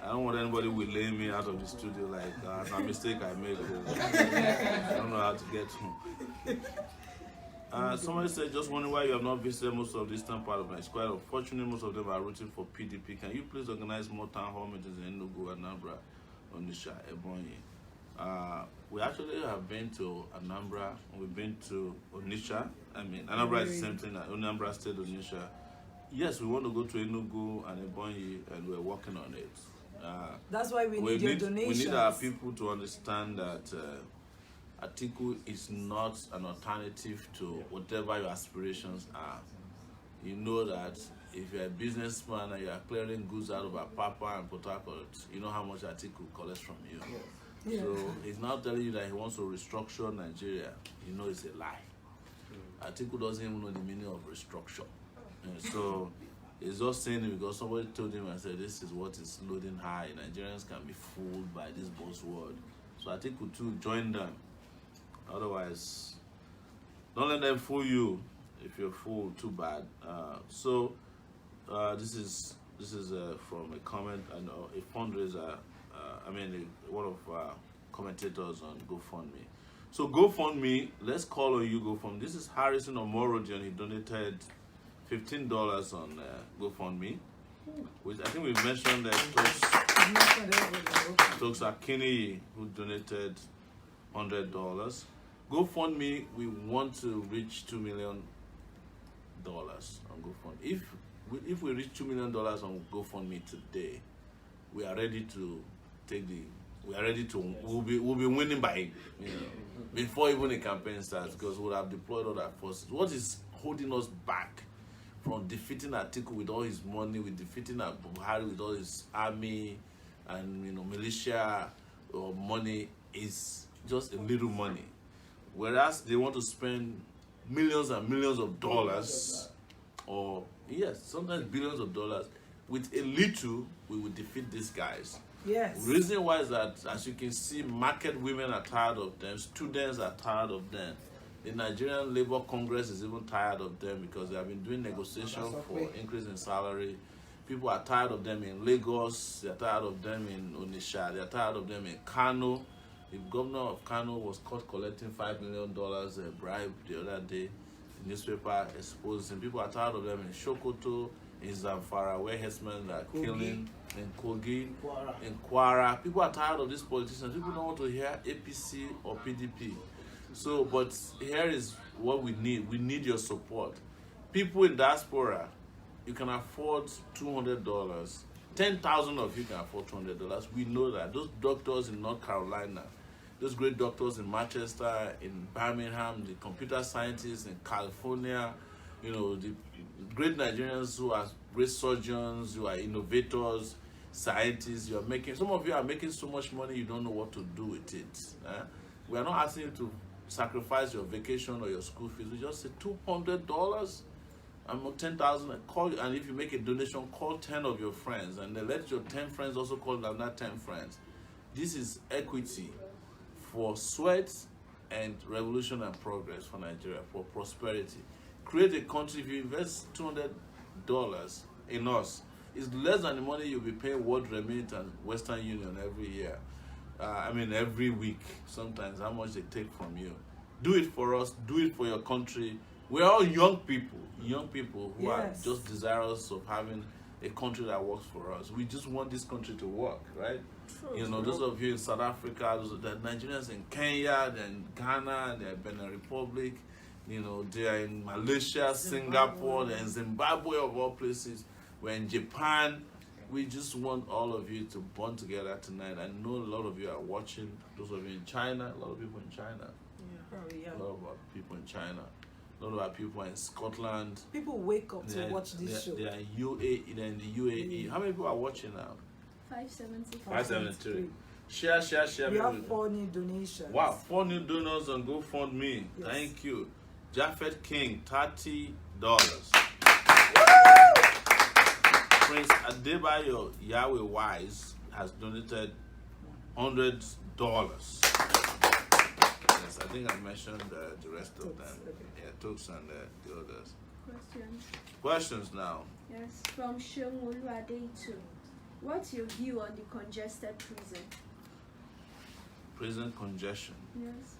I don't want anybody will lay me out of the studio like that's a mistake I made. I don't know how to get home. Somebody said, just wondering why you have not visited most of the eastern part of Nigeria. It's quite unfortunate most of them are rooting for PDP. Can you please organize more town hall meetings in Enugu, Anambra, Onitsha, Ebonyi? We actually have been to Anambra, we've been to Onitsha. I mean, Anambra is the same thing, Anambra State, Onitsha. Yes, we want to go to Enugu and Ebonyi, and we're working on it. That's why we need your donations. We need our people to understand that Atiku is not an alternative to whatever your aspirations are. You know that if you're a businessman and you are clearing goods out of Apapa and Port Harcourt, you know how much Atiku collects from you. Yeah. So he's now telling you that he wants to restructure Nigeria. You know it's a lie. Atiku doesn't even know the meaning of restructure. So he's just saying it because somebody told him and said this is what is loading high. Nigerians can be fooled by this buzzword. So Atiku too join them. Otherwise, don't let them fool you. If you're fooled, too bad. This is from a comment and a fundraiser. One of commentators on GoFundMe. So GoFundMe, let's call on you GoFundMe. This is Harrison Omorodion. He donated $15 on GoFundMe, which I think we mentioned that Tokes Akini, who donated $100. GoFundMe, we want to reach $2 million on GoFundMe. If we reach $2 million on GoFundMe today, we are ready to we'll be winning by before even the campaign starts, because we'll have deployed all our forces. What is holding us back from defeating Atiku with all his money, with defeating Buhari with all his army and militia or money, is just a little money. Whereas they want to spend millions and millions of dollars, or yes, sometimes billions of dollars. With a little, we will defeat these guys. Yes. The reason why is that, as you can see, market women are tired of them, students are tired of them. The Nigerian Labour Congress is even tired of them because they have been doing negotiations for increase in salary. People are tired of them in Lagos, they're tired of them in Onitsha, they're tired of them in Kano. The governor of Kano was caught collecting $5 million bribe the other day. The newspaper exposed him. People are tired of them in Sokoto, in Zamfara, where herdsmen are killing, in Kogi, in Kwara. People are tired of these politicians. People don't want to hear APC or PDP. So, but here is what we need. We need your support. People in diaspora, you can afford $200. 10,000 of you can afford $200. We know that. Those doctors in North Carolina, those great doctors in Manchester, in Birmingham, the computer scientists in California, you know, the great Nigerians who are great surgeons, who are innovators, scientists. You are making, some of you are making so much money you don't know what to do with it. We are not asking you to sacrifice your vacation or your school fees. We just say $200. I'm 10,000. Call, and if you make a donation, call 10 of your friends, and then let your 10 friends also call another 10 friends. This is equity for sweat and revolution and progress for Nigeria, for prosperity. Create a country. If you invest $200 in us, it's less than the money you'll be paying World Remit and Western Union every year. Every week, sometimes, how much they take from you. Do it for us, do it for your country. We're all young people who are just desirous of having a country that works for us. We just want this country to work, right? True, you know, those of you in South Africa, the Nigerians in Kenya, they're in Ghana, they're in Benin Republic, you know, they're in Malaysia, Singapore, they're in Zimbabwe, of all places. We're in Japan. We just want all of you to bond together tonight. I know a lot of you are watching. Those of you in China, a lot of people in China. Yeah. A lot of our people in China. A lot of our people are in Scotland. People wake up to watch this show. They are in UAE. They're in the UAE. How many people are watching now? 573. Share. We have 4 new donations. Wow, 4 new donors on GoFundMe. Yes. Thank you. Japhet King, $30. Prince Adebayo Yahweh Wise has donated $100. Yes, I think I mentioned the rest of them. Okay. Yeah, Tooks and the others. Questions. Questions now. Yes, from Shomolu Adeitu. What's your view on the congested prison? Prison congestion. Yes.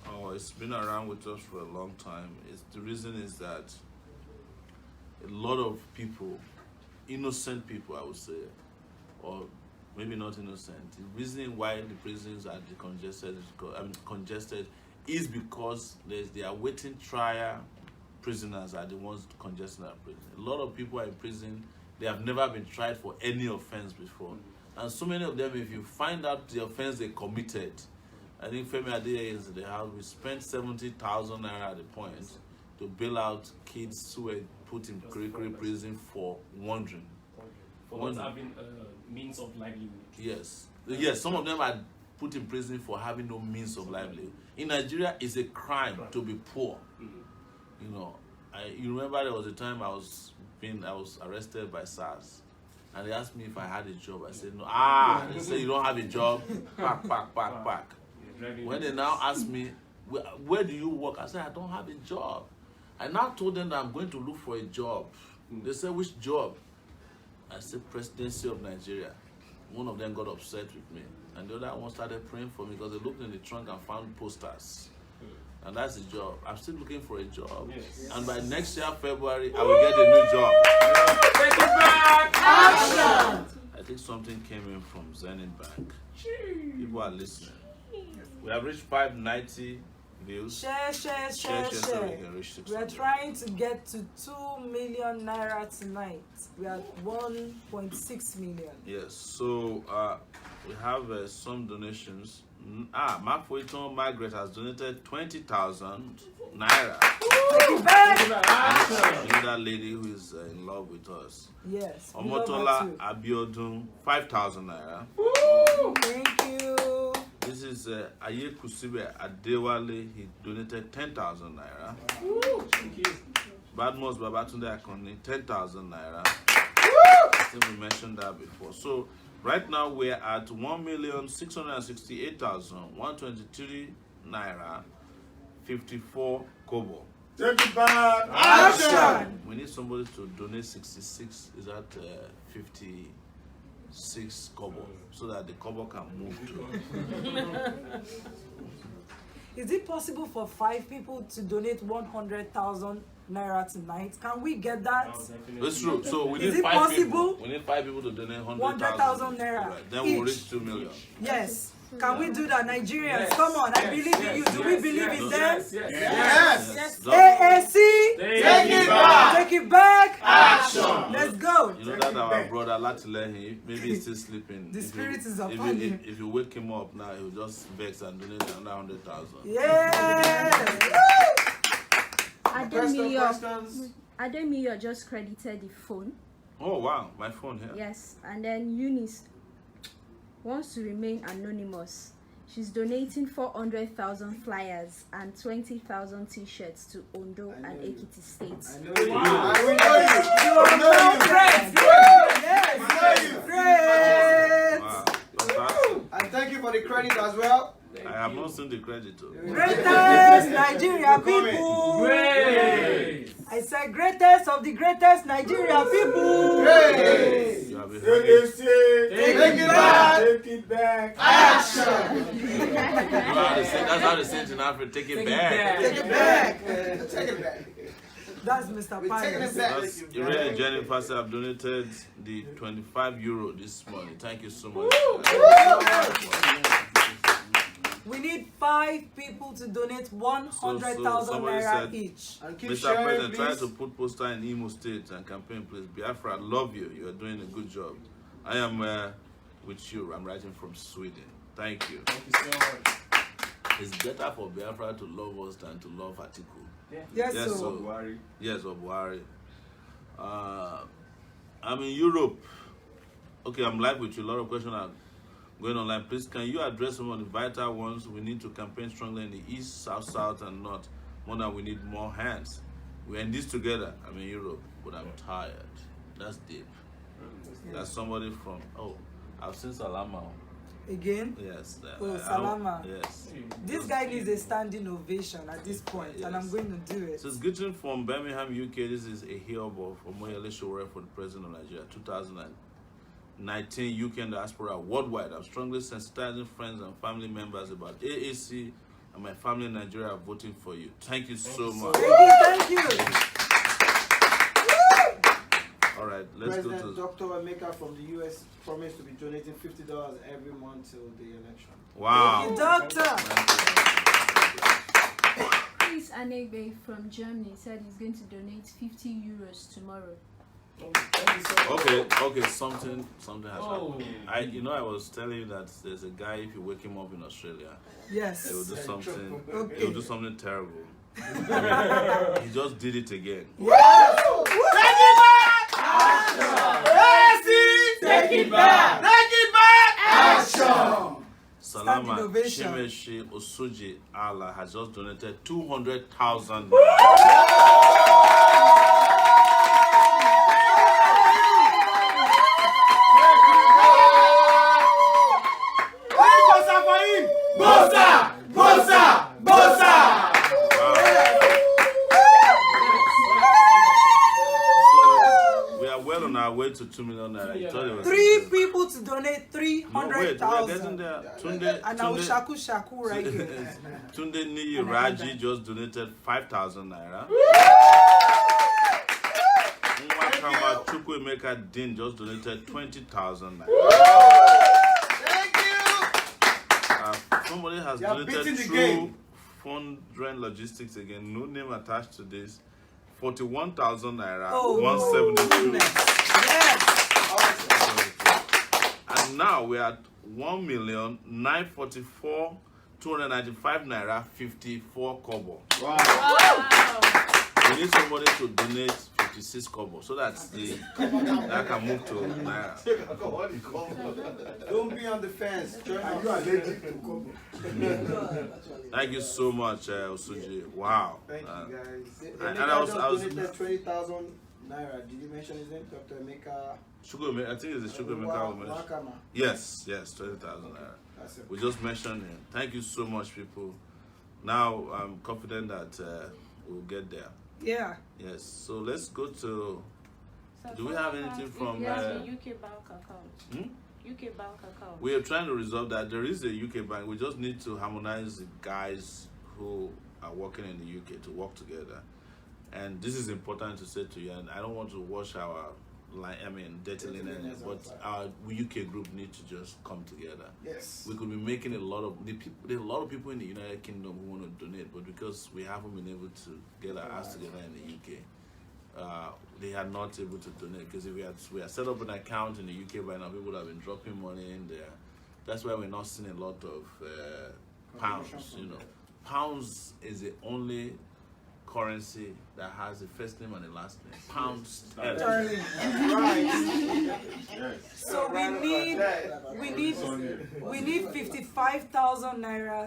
Oh, it's been around with us for a long time. The reason is that a lot of people, innocent people, I would say, or maybe not innocent. The reason why the prisons are congested is because they are waiting trial. Prisoners are the ones congesting our prison. A lot of people are in prison. They have never been tried for any offense before, and so many of them, if you find out the offense they committed, I think Femi Adeyeye is the house. We spent 70,000 naira at the point to bail out kids who were put in Kirikiri prison for wandering. For not having a means of livelihood. Yes, some of them are put in prison for having no means of livelihood. In Nigeria, it's a crime to be poor. You know, you remember there was a time I was arrested by SARS, and they asked me if I had a job. I said no. They say you don't have a job. Pack. When they now ask me, where do you work? I said I don't have a job. I now told them that I'm going to look for a job. They said, which job? I said, presidency of Nigeria. One of them got upset with me, and the other one started praying for me because they looked in the trunk and found posters. And that's the job. I'm still looking for a job. Yes. And by next year, February, I will get a new job. Take it back! Action! I think something came in from Zenith Bank. People are listening. We have reached 590 views. Share. So we can reach 600. We are trying to get to 2 million naira tonight. We are at 1.6 million. Yes, so we have some donations. Mafoiton Margaret has donated 20,000 naira. That lady who is in love with us. Yes. Omotola Abiodun, 5,000 naira. Thank you. This is Aye Kusibe Adewale. He donated 10,000 naira. Thank you. Badmos Babatunde Akoni, 10,000 naira. I think we mentioned that before. So right now we're at 1,668,123 naira, 54 kobo. Take it back! Action! We need somebody to donate 66. Is that 56 kobo, so that the kobo can move to. Is it possible for 5 people to donate 100,000 naira tonight? Can we get that? That's true. So we Is need it 5 possible? people. We need 5 people to donate 100,000 naira. Right. Then we'll reach 2 million. Yes. Can we do that, Nigerians? Come on, I believe in you. Do we believe in them? Yes. AAC, Take it back. take it back. Action. Let's go. You know that our brother Latilehi, maybe he's still sleeping. The If spirit you- is if upon you, him. if you wake him up now, he'll just vex and donate another 100,000. Yeah. Ademiyo just credited the phone. Oh wow, my phone here. Yes, and then Eunice wants to remain anonymous. She's donating 400,000 flyers and 20,000 t-shirts to Ondo I know and you. Ekiti states. I know you. Wow. I will know you. You are so great. Yes. Great. Wow. Fantastic. And thank you for the credit as well. I have not seen the credit though. Greatest Nigeria people. Great. I said greatest of the greatest Nigeria people. Hey! You have a Take it back. Take it back. You know how they say, that's how they say it in Africa. Take it back. Take it back. Take it back. That's Mr. We're taking Pius. it back. That's Irene Jennifer said I've donated the 25 euro this morning. Thank you so much. We need 5 people to donate 100,000 somebody naira said- each. And keep Mr. sharing, President, try please. to put poster in Imo State and campaign, please. Biafra, I love you. You are doing a good job. I am with you. I'm writing from Sweden. Thank you. Thank you so much. It's better for Biafra to love us than to love Atiku. Yes, Yes, so. so. Yes, of Buhari. I'm in Europe. Okay, I'm live with you. A lot of questions are going online. Please, can you address some of the vital ones? We need to campaign strongly in the east, south, and north. More than we need more hands. We're in this together. I'm in Europe, but I'm tired. That's deep. That's somebody from, I've seen Salama. Again, Yes. Oh, Salama. Yes. this guy needs a standing ovation at this point, and I'm going to do it. So it's greeting from Birmingham, UK. This is a hillball from Sowore for the President of Nigeria, 2019 UK and diaspora worldwide. I'm strongly sensitizing friends and family members about AAC, and my family in Nigeria are voting for you. Thank you so much. Thank you. All right, let's President go to. Dr. Emeka from the US promised to be donating $50 every month till the election. Wow. Thank you, doctor. Chris Anegbe from Germany said he's going to donate 50 euros tomorrow. Thank you so much. Okay, something has Oh. happened. I was telling you that there's a guy, if you wake him up in Australia, Yes. he will do something. Okay. He will do something terrible. He just did it again. Take it back. Action. Salama innovation. Chimeshi Osuji Allah has just donated 200,000. We are well on our way to 2 million naira. You thought it was 3 people to donate No, wait, we are getting 300,000. there. Tunde, And I will shaku right here. Tunde Niyi Raji just donated 5,000 naira. Nwakama Chukwuemeka Din just donated 20,000 naira. Thank you. Somebody has You are beating donated the through game. Fundraising Logistics again. No name attached to this. 41,000 naira. Oh, 172. goodness. Yes. And now we're at 1,944,295 naira 54 kobo. Wow. We need somebody to donate 56 kobo so that that can move to naira. Don't be on the fence. Join us. Thank you so much, Osuji. Wow. Thank you, guys. and Emeka I was- just donated 20,000 naira. Did you mention his name? Dr. Emeka. I think it's the Chukwuemeka woman. Wakama. Yes, 20,000 naira. That's it. We just mentioned him. Thank you so much, people. Now I'm confident that we'll get there. Yeah. Yes. So let's go to. Do we have anything from? UK bank account. UK bank account. We are trying to resolve that. There is a UK bank. We just need to harmonize the guys who are working in the UK to work together. And this is important to say to you. And I don't want to wash our dirty linen, but our UK group need to just come together. Yes. We could be making a lot of there are a lot of people in the United Kingdom who want to donate, but because we haven't been able to get our ass together in the UK, they are not able to donate. Because if we had set up an account in the UK by now, people would have been dropping money in there. That's why we're not seeing a lot of pounds. Pounds is the only currency that has a first name and a last name. Pounds. Sterling. So we need 55,000 naira,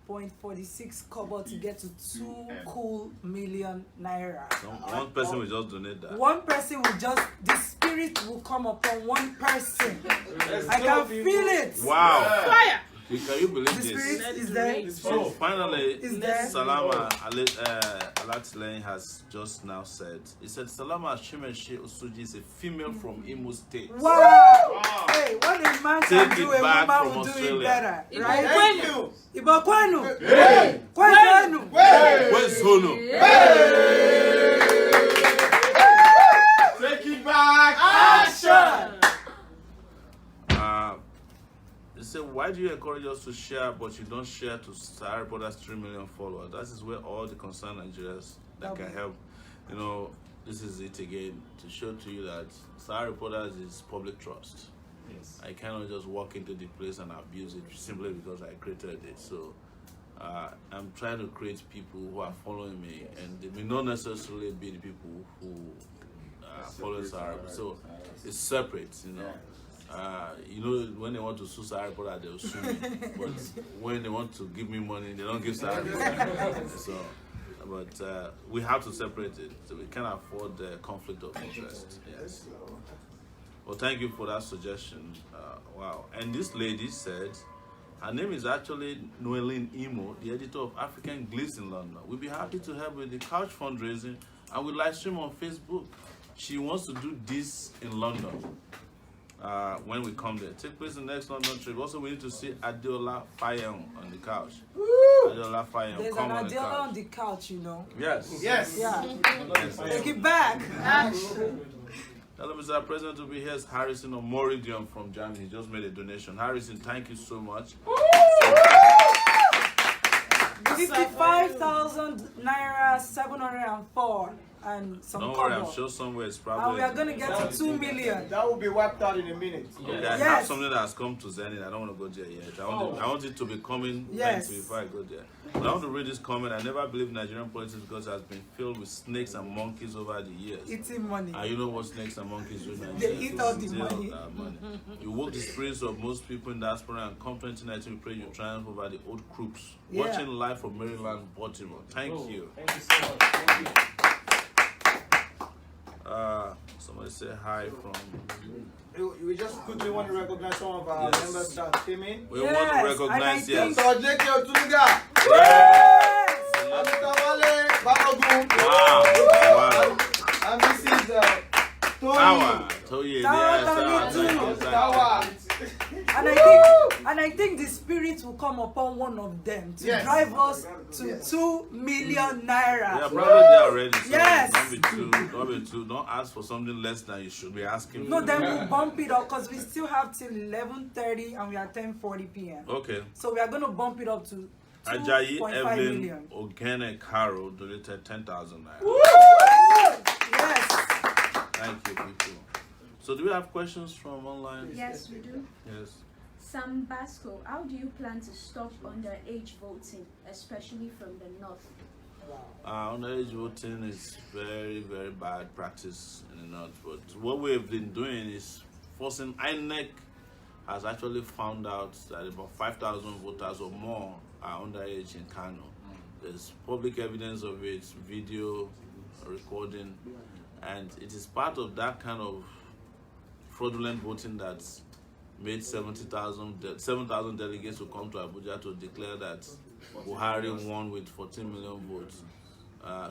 704.46 kobo to get to 2 cool million naira. So one person will just donate that. One person will the spirit will come upon one person. I can feel it. Wow. Fire. Can you believe The this? spirit is there. So finally, Is there? Salama Alatilein has just now said, he said Salama Shimeshi Osuji is a female from Imo State. Wow. Hey, what a man Take can do, it a back woman from will do Australia. it better. Ibo Right? Kwenu. Thank you. Ibo Kwenu. Hey! Kwenu. Where's Sono? Take it back! Action. They say, why do you encourage us to share, but you don't share to Sahara Reporters 3 million followers? That is where all the concerned Nigerians that can help. This is it again, to show to you that Sahara Reporters is public trust. Yes. I cannot just walk into the place and abuse it simply because I created it. So I'm trying to create people who are following me, and they may not necessarily be the people who follow Sahara. So it's separate, when they want to sue Sahara Reporter, they'll sue me. But when they want to give me money, they don't give Sahara Reporter. But we have to separate it. So we can't afford the conflict of interest. Yes. Well, thank you for that suggestion. Wow. And this lady said, her name is actually Noeline Imo, the editor of African Glyphs in London. We'll be happy to help with the couch fundraising, and we live stream on Facebook. She wants to do this in London. When we come there. Take place in the next London trip. Also, we need to see Adeola Fayem on the couch. Adeola Fayem, There's come an on the Adeola couch. on the couch, Yes. Yes. Yeah. Yes. Take it back. Hello, Mr. President, to be here is Harrison Omoridion from Germany. He just made a donation. Harrison, thank you so much. 55,000 naira, 704 and some Don't worry, I'm kobo. sure somewhere it's And probably. we are going to get to 2 million. That will be wiped out in a minute. Okay, I have Yes. something that has come to Zenith. I don't want to go there yet. I want it to be coming Yes. before I go there. But I want to read this comment. I never believed Nigerian politics because it has been filled with snakes and monkeys over the years. Eating money. And you know what snakes and monkeys do in They Nigeria? eat all the Steal money. our money. You woke the spirits of most people in diaspora, and come 2019, we pray you triumph over the old crooks. Yeah. Watching live from Maryland, Baltimore. Thank you. Thank you so much. Thank you. Somebody say hi from. We just quickly want to recognize some of our Yes. members that came in. We Yes, want to and I recognize, think- yes. Mr. J.K. Otunuga. Yes! Mr. Wale Balogun. Wow. And Mrs. Tony. Tower. Toye. Tower, Yes, Tower, Tower. Tower. And I think the spirit will come upon one of them to Yes. drive us to 2 million naira. We are probably there already. So Yes. Don't be too. Don't ask for something less than you should be asking. No, for. then we'll bump it up because we still have till 11:30 and we are 10:40 p.m. Okay. So we are going to bump it up to Ajayi 2.5 Evelyn million. Ogene Caro donated 10,000 naira. Yes. Thank you, people. So, do we have questions from online? Yes, we do. Yes. Sam Basco, how do you plan to stop underage voting, especially from the north? Underage voting is very, very bad practice in the north. But what we've been doing is forcing INEC has actually found out that about 5,000 voters or more are underage in Kano. There's public evidence of it, video recording, and it is part of that kind of fraudulent voting that's made 7,000 delegates to come to Abuja to declare that Buhari won with 14 million votes.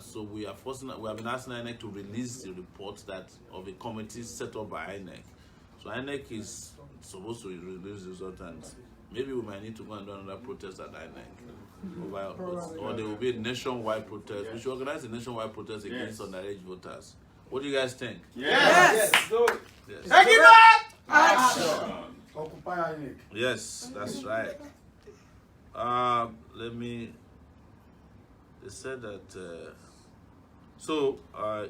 So we have been asking INEC to release the report of a committee set up by INEC. So INEC is supposed to release the result, and maybe we might need to go and do another protest at INEC. Or there will be a nationwide protest. We should organize a nationwide protest against underage voters. What do you guys think? Yes. Do it. Yes. Take it back. Action. Occupy INEC. Yes, that's right. They said that.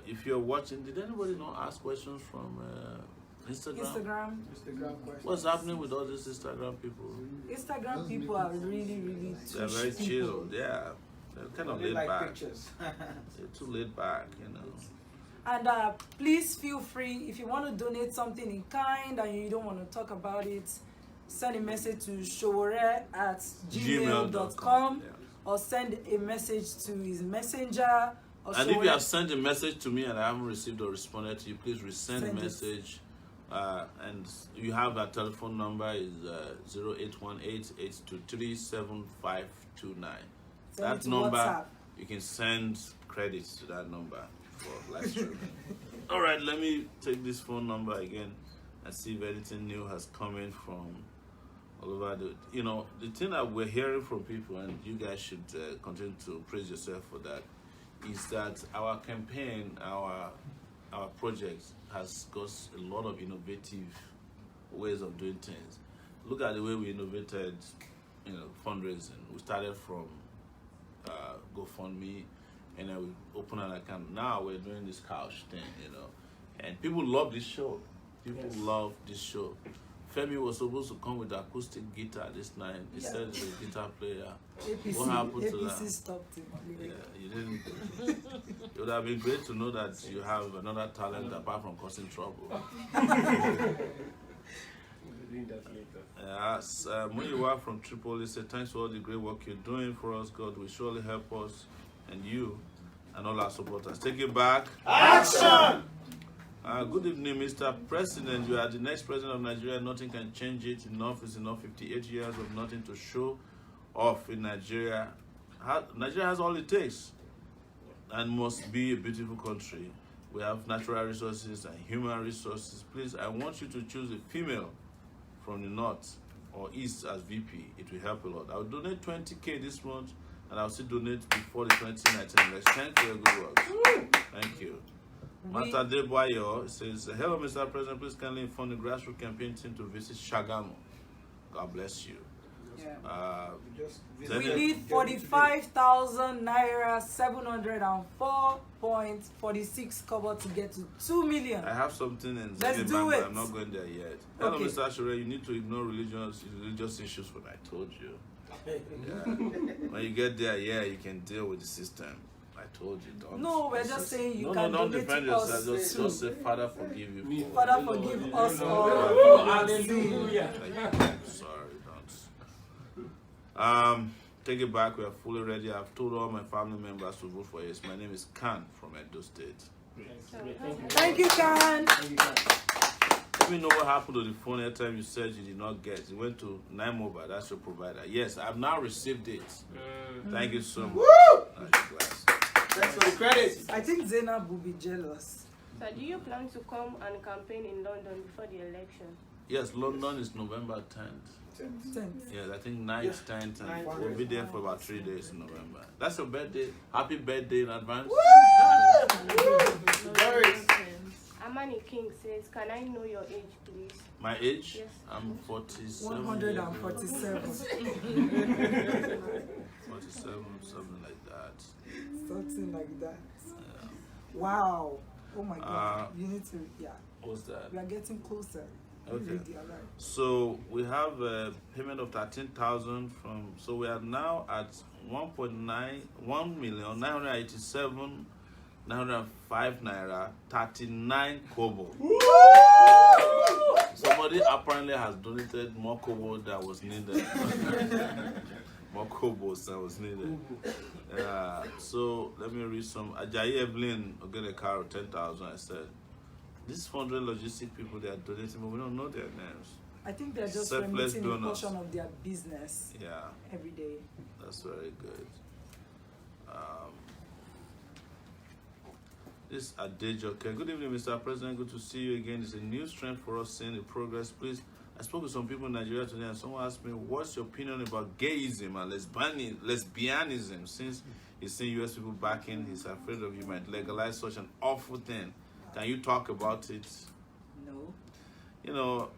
If you're watching, did anybody not ask questions from Instagram? Instagram. Instagram question. What's happening with all these Instagram people? Instagram people are really, really They're very touchy chill. people. Yeah, they're kind of They laid like back. pictures. They're too laid back, you know. And please feel free, if you want to donate something in kind and you don't want to talk about it, send a message to Sowore@gmail.com Yeah. or send a message to his messenger. Or And if you Sowore- have sent a message to me and I haven't received or responded to you, please resend Send a it. message. And you have our telephone number is 0818-823-7529. Send it That to number, WhatsApp. you can send credits to that number for live streaming. All right, let me take this phone number again and see if anything new has come in from all over the. The thing that we're hearing from people, and you guys should continue to praise yourself for that, is that our campaign, our project has got a lot of innovative ways of doing things. Look at the way we innovated, fundraising. We started from GoFundMe, and then we opened an account. Now we're doing this couch thing, and people love this show. People love this show. Femi was supposed to come with acoustic guitar this night. He said he's a guitar player. What happened to APC that? stopped him. Yeah, you didn't. It would have been great to know that you have another talent apart from causing trouble. Yes, Muyiwa from Tripoli said, thanks for all the great work you're doing for us. God will surely help us and you and all our supporters. Take it back. Action. Good evening, Mr. President. You are the next president of Nigeria. Nothing can change it. Enough is enough. 58 years of nothing to show off in Nigeria. Nigeria has all it takes and must be a beautiful country. We have natural resources and human resources. Please, I want you to choose a female from the north or east as VP. It will help a lot. I will donate 20K this month, and I'll still donate before the 2019 election. Thank you for your good work. Thank you. Mata Deboyo says, hello, Mr. President. Please kindly inform the grassroots campaign team to visit Shagamu. God bless you. Yeah. We Zenith- need 45,000 naira, 704.46 kobo to get to 2 million. I have something in Let's Zenith do Bank, it. but I'm not going there yet. Hello, Okay. Mr. Sowore. You need to ignore religious issues when I told you. Yeah. When you get there, you can deal with the system. I told you, don't. No, we're just saying you can don't donate defend to yourself. us Just too. say, Father, forgive you. Father, forgive us all. Hallelujah. Sorry, don't. Take it back. We are fully ready. I've told all my family members to vote for yes. My name is Khan from Edo State. Thank you, Khan. Let me know what happened to the phone every time you said you did not get. You went to 9 Mobile, that's your provider. Yes, I've now received it. Thank you so much. Thanks for the credit. I think Zainab will be jealous. So do you plan to come and campaign in London before the election? Yes, London is November 10th. 10th. Yes, I think 9th, 10th, and we'll be there for about 3 days in November. That's your birthday. Happy birthday in advance. Amani King says, can I know your age, please? My age? Yes. I'm 47. 147. 47, something like that. Something like that. Yeah. Wow. Oh my God. You need to, What's that? we are getting closer. Okay. Really, all right. So we have a payment of 13,000 from. So we are now at 1,987,905 naira 39 kobo. Somebody apparently has donated more kobo that was needed. More kobos that was needed. So let me read some. Ajayi Evelyn will get a car of 10,000. I said. These 400 logistic people, they are donating, but we don't know their names. I think they're just Selfless remitting a donors. portion of their business Yeah, every day. that's very good. This is Adejo. Okay, good evening, Mr. President. Good to see you again. It's a new strength for us seeing the progress. Please, I spoke with some people in Nigeria today, and someone asked me, what's your opinion about gayism and lesbianism? Since he's seeing US people backing, he's afraid of you might legalize such an awful thing. Can you talk about it? No. You know,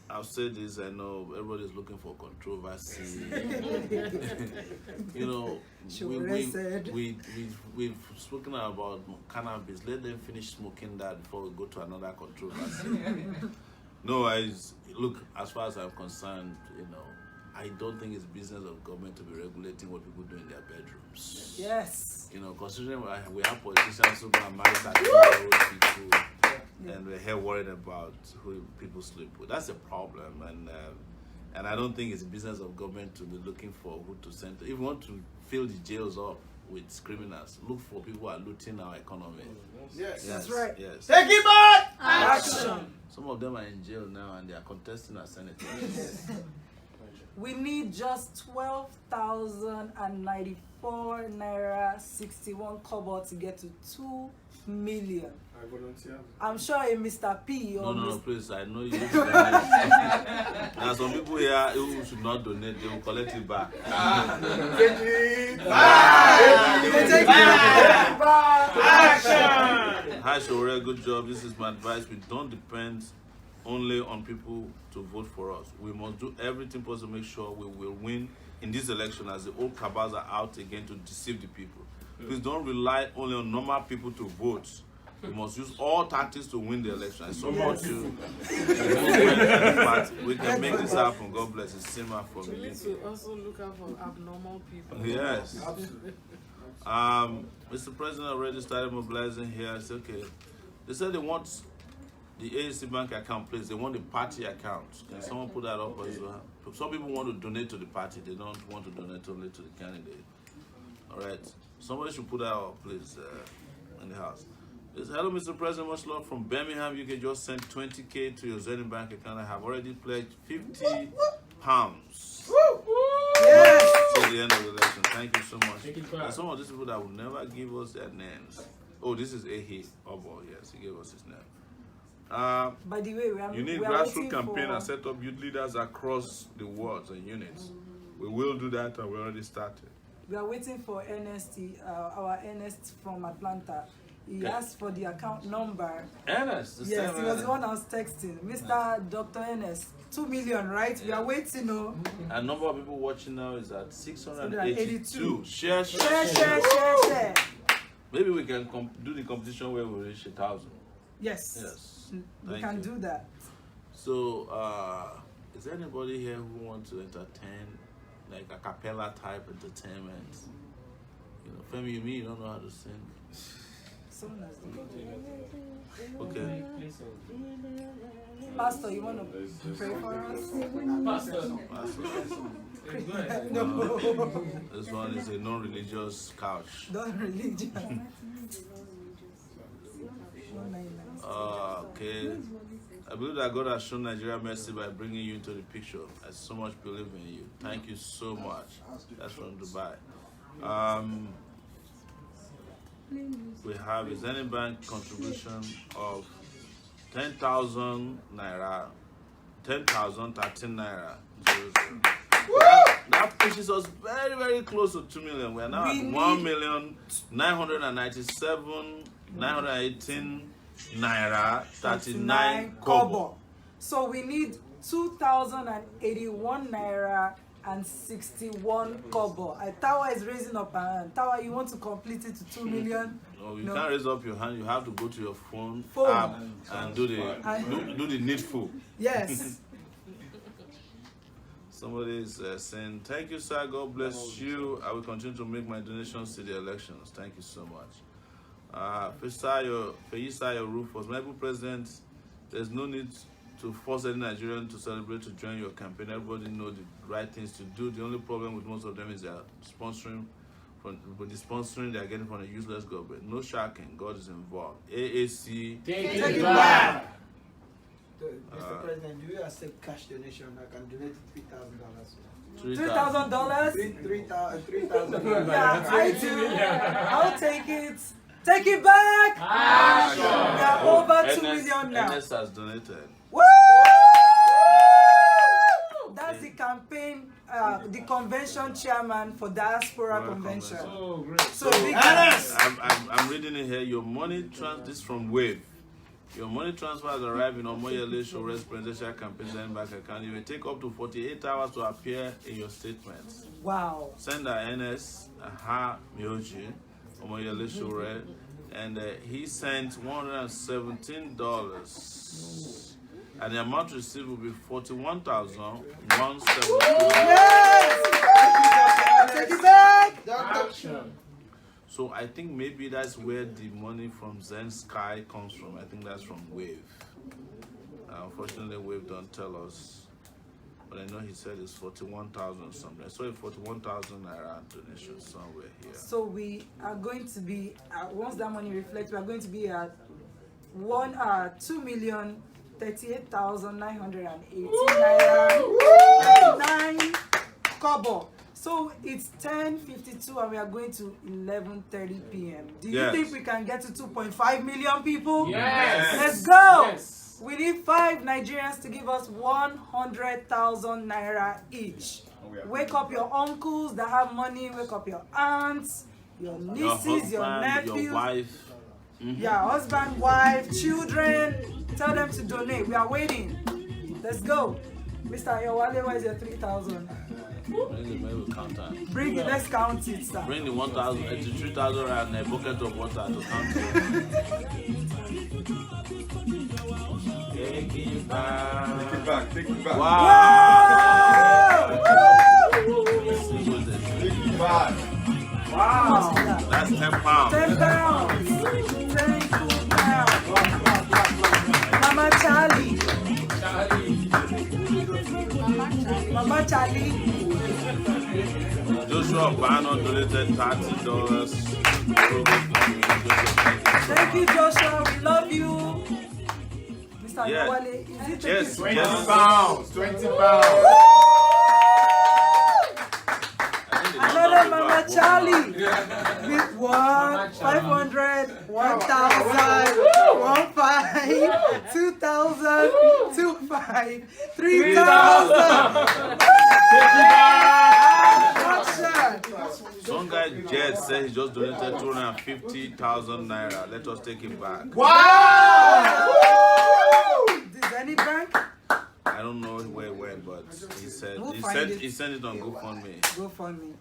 I've said this. I know everybody's looking for controversy. You know, we've spoken about cannabis. Let them finish smoking that before we go to another controversy. No, look, as far as I'm concerned, you know, I don't think it's business of government to be regulating what people do in their bedrooms. Yes. You know, considering we have politicians who are married 30-year-old people, and we're here worried about who people sleep with. That's a problem, and I don't think it's the business of government to be looking for who to send. If you want to fill the jails up with criminals, look for people who are looting our economy. Yes. That's right. Yes. Take it back! Action. Some of them are in jail now, and they are contesting as senators. We need just 12,094 naira 61 kobo to get to 2 million. I volunteer. I'm sure a Mr. P or No, Mr. please, I know you need to donate. There are some people here who should not donate, they will collect it back. Take it back! Action! Hi, Sowore, good job. This is my advice. We don't depend only on people to vote for us. We must do everything possible to make sure we will win in this election, as the old cabals are out again to deceive the people. Please don't rely only on normal people to vote. We must use all tactics to win the election. I support you. But we can make this happen. God bless. It's simmer for We me. need to also look out for abnormal people. Yes. Mr. President already started mobilizing here. It's okay. They said they want the AAC bank account, please. They want the party account. Can someone put that up as well? Some people want to donate to the party. They don't want to donate only to the candidate. All right. Somebody should put that up, please, in the house. Yes, hello, Mr. President. Much love from Birmingham. You can just send 20K to your Zenith Bank account. I have already pledged £50 Yes. till the end of the election. Thank you so much. And some of these people that will never give us their names. Oh, this is Ehi Obo. Yes, he gave us his name. By the way, You need grassroots campaign and set up youth leaders across the wards and units. We will do that, and we already started. We are waiting for Ernest, our Ernest from Atlanta. He asked for the account number. Ernest, the Yes, same he was Ernest. the one I was texting. Mr. Dr. Ernest, 2 million, right? We are waiting, no? And number of people watching now is at 682. 682. Share. Share. Maybe we can do the competition where we reach 1,000. Yes. Yes. We Thank can you. do that. So, is there anybody here who wants to entertain, like a cappella type entertainment? You know, Femi, you mean you don't know how to sing? Someone has done it. Okay. Pastor, you want to pray for us? No. This one is a non-religious couch. Don't religion. Okay. I believe that God has shown Nigeria mercy by bringing you into the picture. I so much believe in you. Thank you so much. That's from Dubai. We have a Zenith Bank contribution of 10,000 naira, 10,013 naira. That pushes us very, very close to 2 million. We are now at 1,997,918 naira 39 kobo. So we need 2,081 naira and 61 kobo. Tawa is raising up her hand. Tawa, you want to complete it to 2 million? No, you can't raise up your hand. You have to go to your phone Phone. app and do the needful. Yes. Somebody is saying, thank you, sir. God bless you. I will continue to make my donations to the elections. Thank you so much. Feyisayo Rufus, Honorable President, there's no need to force any Nigerian to celebrate to join your campaign. Everybody knows the right things to do. The only problem with most of them is they're sponsoring they are getting from a useless government. No shocking. God is involved. AAC. Take it back! Mr. President, do you accept cash donation? I can donate $3,000. $3,000? $3,000. Yeah, I do. I'll take it. Take it back! Action! We are over 2 million now. NS has donated. Woo! That's the campaign, the convention chairman for Diaspora Convention. Oh, great. So big I'm reading it here. Your money this from Wave. Your money transfer has arrived in Omoyele Shore's presidential campaign Zenith Bank account. You will take up to 48 hours to appear in your statements. Wow. Send a NS Ha Myoji, Omoyele Shore, and he sent $117. And the amount received will be $41,172. Yes! Take it back! Action. So I think maybe that's where the money from Zen Sky comes from. I think that's from Wave. Unfortunately, Wave don't tell us. But I know he said it's 41,000 something. I saw a 41,000 naira donation somewhere here. So we are going to be, once that money reflects, we are going to be at 2,038,980 naira 99 kobo. So it's 10:52 and we are going to 11:30 p.m. Do you think we can get to 2.5 million people? Yes. Let's go. Yes. We need 5 Nigerians to give us 100,000 naira each. Wake up your uncles that have money. Wake up your aunts, your nieces, your nephews, your wife. yeah, husband, wife, children. Tell them to donate. We are waiting. Let's go. Mr. Ayowale, where is your 3,000? Bring it, let's count it, sir. Bring the 3,000 and a bucket of water to count it. Take it back. Take it back. Take it back. Wow! Take it back. Wow. That's 10 pounds. 10 pounds. 10 pounds. Mama Charlie. Mama Charlie. Joshua Bano donated $30. Thank you, Joshua. We love you. Mr. Yeah. Ayowale, is it Yes, 20 yes. pounds. 20 pounds. Another Mama Charlie. With 500, 1,000, 1,500, 2,000, 2,500, 3,000. Some guy Jed said he just donated 250,000 naira. Let us take it back. Wow! The Zenith Bank? I don't know where it went, but he said he sent it on GoFundMe. GoFundMe.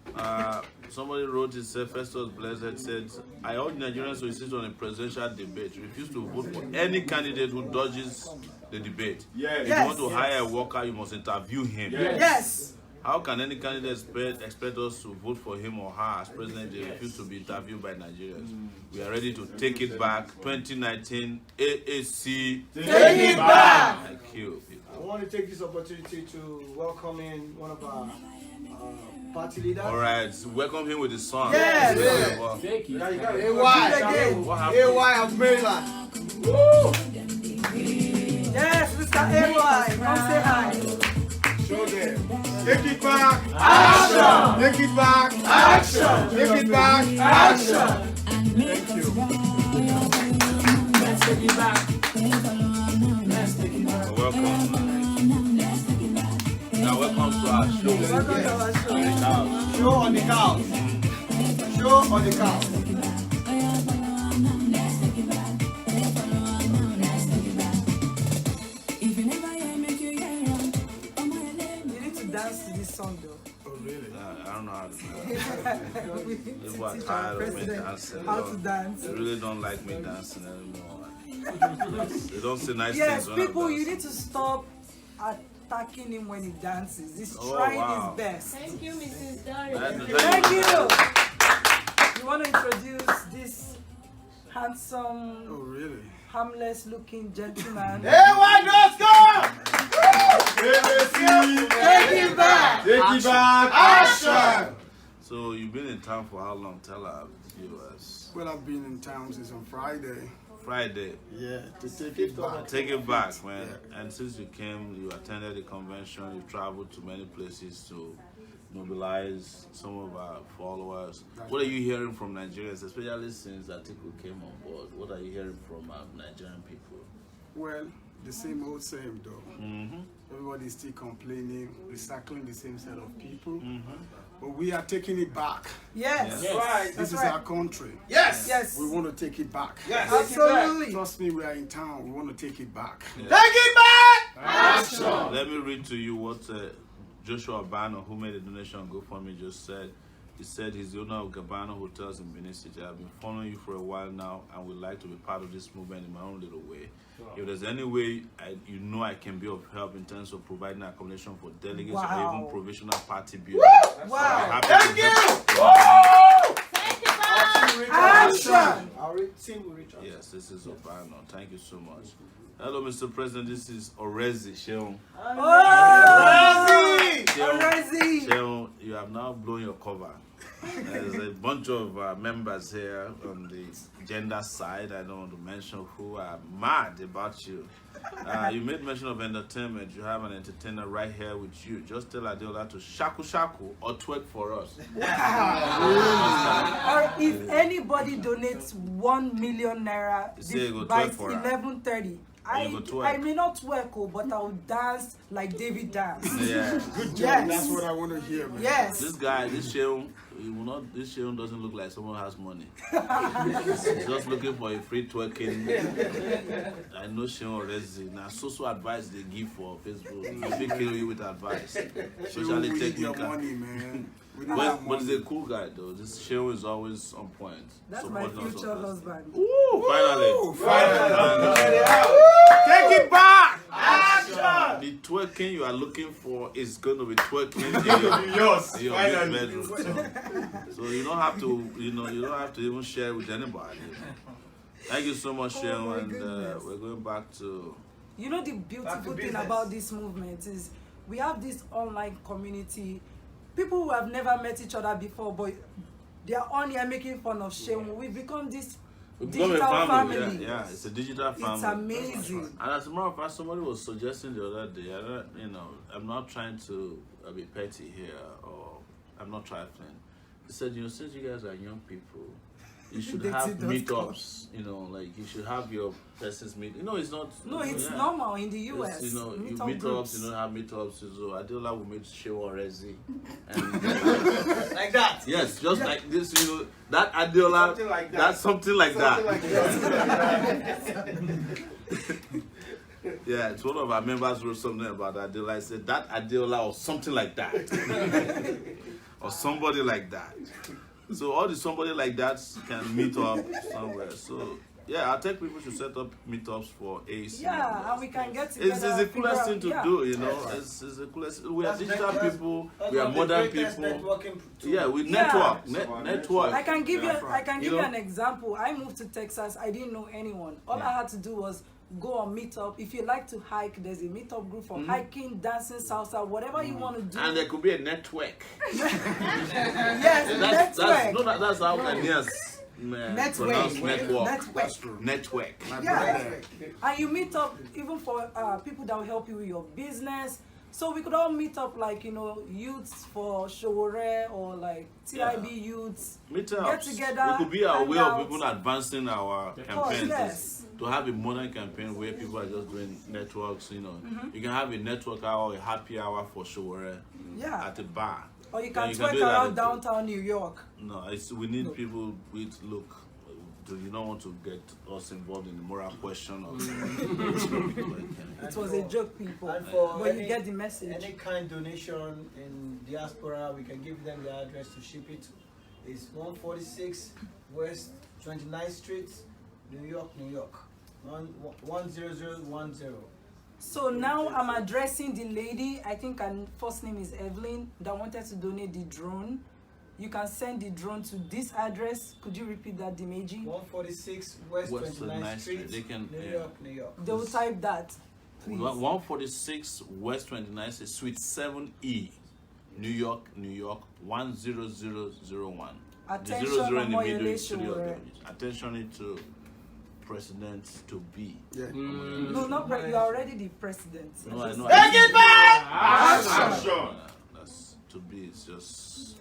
Somebody wrote, he said, Festus Blessed said, I urge Nigerians to insist on a presidential debate. Refuse to vote for any candidate who dodges the debate. Yes. If you want to hire a worker, you must interview him. Yes. How can any candidate expect us to vote for him or her as president? They refuse to be interviewed by Nigerians. We are ready to take it back. 2019 AAC. Take it back. Thank you. I want to take this opportunity to welcome in one of our party leaders. All right, so welcome him with his song. Yes. Take it. AY. What happened? AY of Maryland. Yes, Mr. AY. Come say hi. Show them. Take it back. Action. Take it back. Action. Take it back. Action. Thank you. Let's take it back. Let's take it back. Welcome. Now welcome to our show. Welcome to our show. Show on the couch. Show on the couch. You need to dance to this song though. Oh, really? I don't know how to do We need that. to People are teach our tired of me president dancing. how to dance. They really don't like me dancing anymore. They don't say nice Yes, things when people, I'm you dancing. need to stop attacking him when he dances. He's Oh, trying wow. his best. Thank you, Mrs. Doris. Thank you. You want to introduce this handsome, Oh, really? harmless looking gentleman? AY, let's go! Take it back. Take it back. Action. So you've been in town for how long? Tell our viewers. Well, I've been in town since on Friday. Friday. Yeah, to take it back. Take it back, man. And since you came, you attended the convention, you traveled to many places to mobilize some of our followers. What are you hearing from Nigerians, especially since Atiku came on board? What are you hearing from Nigerian people? Well, the same old same though. Mm-hmm. Everybody's still complaining, recycling the same set of people. But we are taking it back. Yes. Yes. Right. This That's is right. our country. Yes. Yes. We want to take it back. Yes. Absolutely. Trust me, we are in town. We want to take it back. Take it back. Action. Let me read to you what Joshua Abano, who made a donation on GoFundMe, just said. He said he's the owner of Gabano Hotels in Benin City. I've been following you for a while now and would like to be part of this movement in my own little way. If there's any way I can be of help in terms of providing accommodation for delegates or even provisional party building, Wow. Thank you. Action. Our team will reach out. Yes, this is Obano. Thank you so much. Hello, Mr. President. This is Orezi Sheon. Orezi. Sheon, you have now blown your cover. There's a bunch of members here on the gender side. I don't want to mention who are mad about you. You made mention of entertainment. You have an entertainer right here with you. Just tell Adeola to shaku shaku or twerk for us. Or if anybody donates 1 million naira Say you go by twerk for her. 11:30, You go twerk. I may not twerk, but I'll dance like David dance. Yeah. Good job. Yes. That's what I want to hear, man. Yes. This guy, this Sheon, this Sheon doesn't look like someone who has money. He's just looking for a free twerking. I know Sheon Orezi. Now, social advice they give for Facebook. They kill you with advice. Socially We need your technical. money, man. We need But your he's money. a cool guy though. This Sheon is always on point. That's my Supporting us future on this. husband. Ooh, finally. Finally. Take it back. The twerking you are looking for is going to be twerking in Yours. your Finally. bedroom. So you don't have to, you don't have to even share with anybody. Thank you so much, Oh, Sheon, my and goodness. we're going back to. You know the beautiful thing about this movement is we have this online community. People who have never met each other before, but they are on here making fun of Sheon. We've become this We've become digital a family. family. Yeah, it's a digital family. It's amazing. And as a matter of fact, somebody was suggesting the other day, I'm not trying to be petty here, or I'm not trifling. He said, since you guys are young people, you should have meetups, like you should have your persons meet. It's not. No, it's normal in the US. It's, you Meetup meetups, groups. have meetups. So Adeola will make Sheon Orezi. And Like that. yes, just like this, that Adeola, Something like that. that's something like that. Yeah, it's one of our members wrote something about Adeola. I said that Adeola or something like that, or somebody like that. So all the somebody like that can meet up somewhere. So yeah, I think people should set up meetups for AC. Yeah, and we can get together. It's the coolest thing to yeah. do, It's the coolest. We are digital people. We are modern people. Yeah, we network. Network. I can give you You know? an example. I moved to Texas. I didn't know anyone. All I had to do was go on meetup. If you like to hike, there's a meetup group for hiking, dancing, salsa, whatever you want to do. And there could be a network. Yes, network. That's how Ghanaians pronounce network. That's true. Network. My Yeah. brother. And you meet up even for people that will help you with your business. So we could all meet up like, youths for Sowore or like TIB youths. Meetups. Get together, It could be our hang way out. of even advancing our campaigns. Yes. To have a modern campaign where people are just doing networks, You can have a network hour, a happy hour for Sowore Yeah. at a bar. Or you can Then twerk do it at around a- downtown New York. No, we need people with look. You don't want to get us involved in the moral question of. It was a joke, people. And for But you get the message. Any kind donation in diaspora, we can give them the address to ship it. It's 146 West 29th Street, New York, New York. 10010. So now I'm addressing the lady, I think her first name is Evelyn, that wanted to donate the drone. You can send the drone to this address. Could you repeat that, Dimeji? 146 West 29th Street, They can, New York, New York. They will type that, please. 146 West 29th Suite 7E, New York, New York 10001. Attention, the 00 in the Omo middle Yele is three of Sowore. them. Attention to President to be. Yeah. No, not you are already the president. No, I know. Take it back! Action. That's to be. It's just.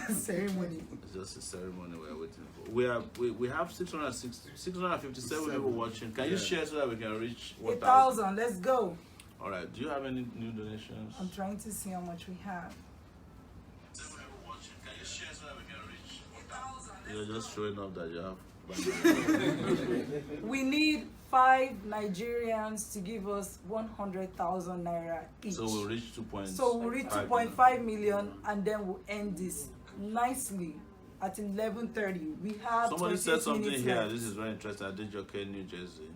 Ceremony. It's just a ceremony we're waiting for. We have 657 people watching. Can you share so that we can reach 1,000? 1,000. Let's go. All right. Do you have any new donations? I'm trying to see how much we have. You're just showing off that you have. We need 5 Nigerians to give us 100,000 naira each. So we'll reach 2.5. So we'll reach 2.5 million, and then we'll end this nicely at 11:30. We have. Somebody said something here. Left. This is very interesting. I did Jockey, New Jersey.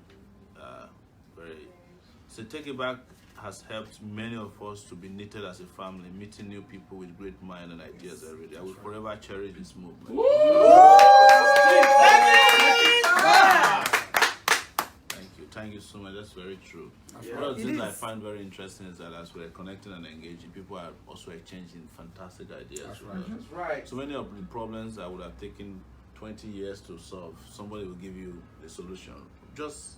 So Takeitback has helped many of us to be knitted as a family, meeting new people with great mind and ideas every day. I will forever cherish this movement. Thank you so much. That's very true. One of the things I find very interesting is that as we're connecting and engaging, people are also exchanging fantastic ideas. That's right. That's right. So many of the problems that would have taken 20 years to solve, somebody will give you the solution just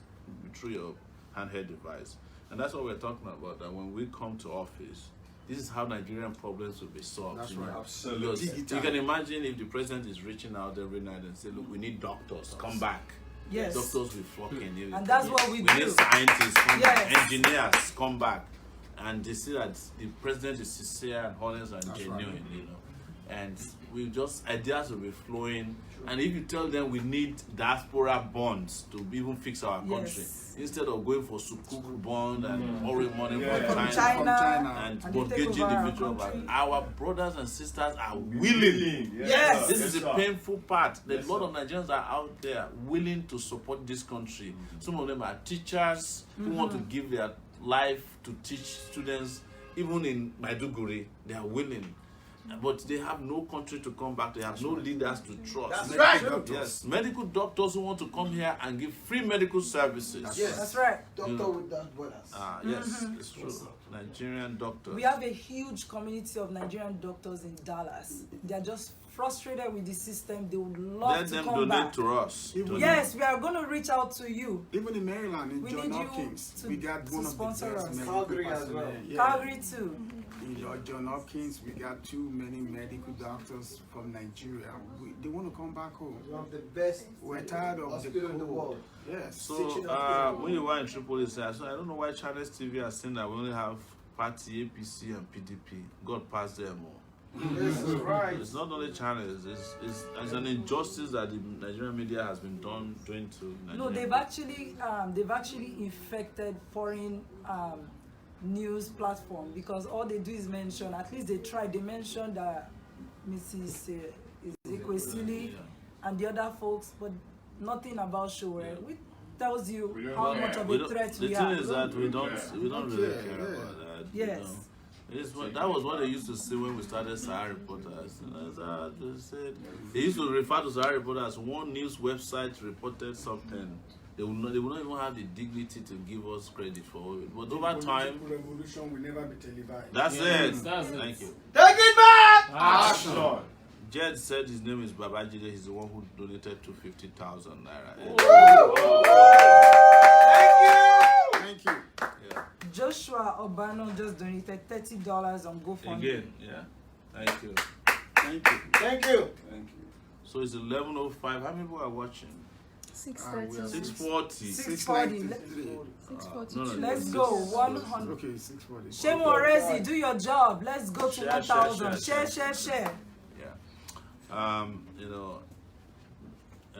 through your handheld device. And that's what we're talking about, that when we come to office, this is how Nigerian problems will be solved. That's right. Absolutely. You can imagine if the president is reaching out every night and say, look, we need doctors, come back. Yes. Doctors will flock in. And that's what we do. We need scientists, come back. Engineers, come back. And they see that the president is sincere and honest and genuine, you know. And we just, ideas will be flowing. And if you tell them we need diaspora bonds to even fix our country, instead of going for sukuk bond and borrowing money from China and mortgaging the future of our brothers and sisters are willing. Yes. This is the painful part. There's a lot of Nigerians that are out there willing to support this country. Some of them are teachers who want to give their life to teach students. Even in Maiduguri, they are willing. But they have no country to come back. They have no leaders to trust. That's right. Yes, medical doctors who want to come here and give free medical services. Yes, That's right. Doctor without borders. Yes, it's true. Nigerian doctors. We have a huge community of Nigerian doctors in Dallas. They are just frustrated with the system. They would love Let to them come donate back. to us. Yes, we are going to reach out to you. Even in Maryland, in We John need you Hopkins, to- we got to one of the sponsor best us. medical Calgary as personnel. well. Yeah. Calgary too. In John Hopkins, we got too many medical doctors from Nigeria. They want to come back home. One of the best We're tired of the hospital in the cold. world. Yes. So when you were in Tripoli, so I don't know why Charles TV has seen that we only have party APC and PDP. God passed them all. Yes, that's right. It's not only channels. It's an injustice that the Nigerian media has been doing to Nigerian. No, they've actually infected foreign news platform, because all they do is mention, at least they mentioned Mrs. Ekwesili and the other folks, but nothing about Sowore, which tells you how much of a threat we are. The thing is that we don't really care about that. Yes. That was what they used to say when we started Sahara Reporters. They used to refer to Sahara Reporters as one news website reported something. They will not even have the dignity to give us credit for it. But over time, Revolution will never be televised. that's it. Thank you. Take it back! Action. Jed said his name is Babajide. He's the one who donated 250,000 naira. Thank you. Yeah. Joshua Obano just donated $30 on GoFundMe. Again, yeah. Thank you. Thank you. Thank you. Thank you. So it's 11:05. How many people are watching? 6:30. 6:40. 640. 6:42. No. Let's go. 100. Okay, 640. Shemorezi, do your job. Let's go to Share, 1,000. share. Share. Yeah.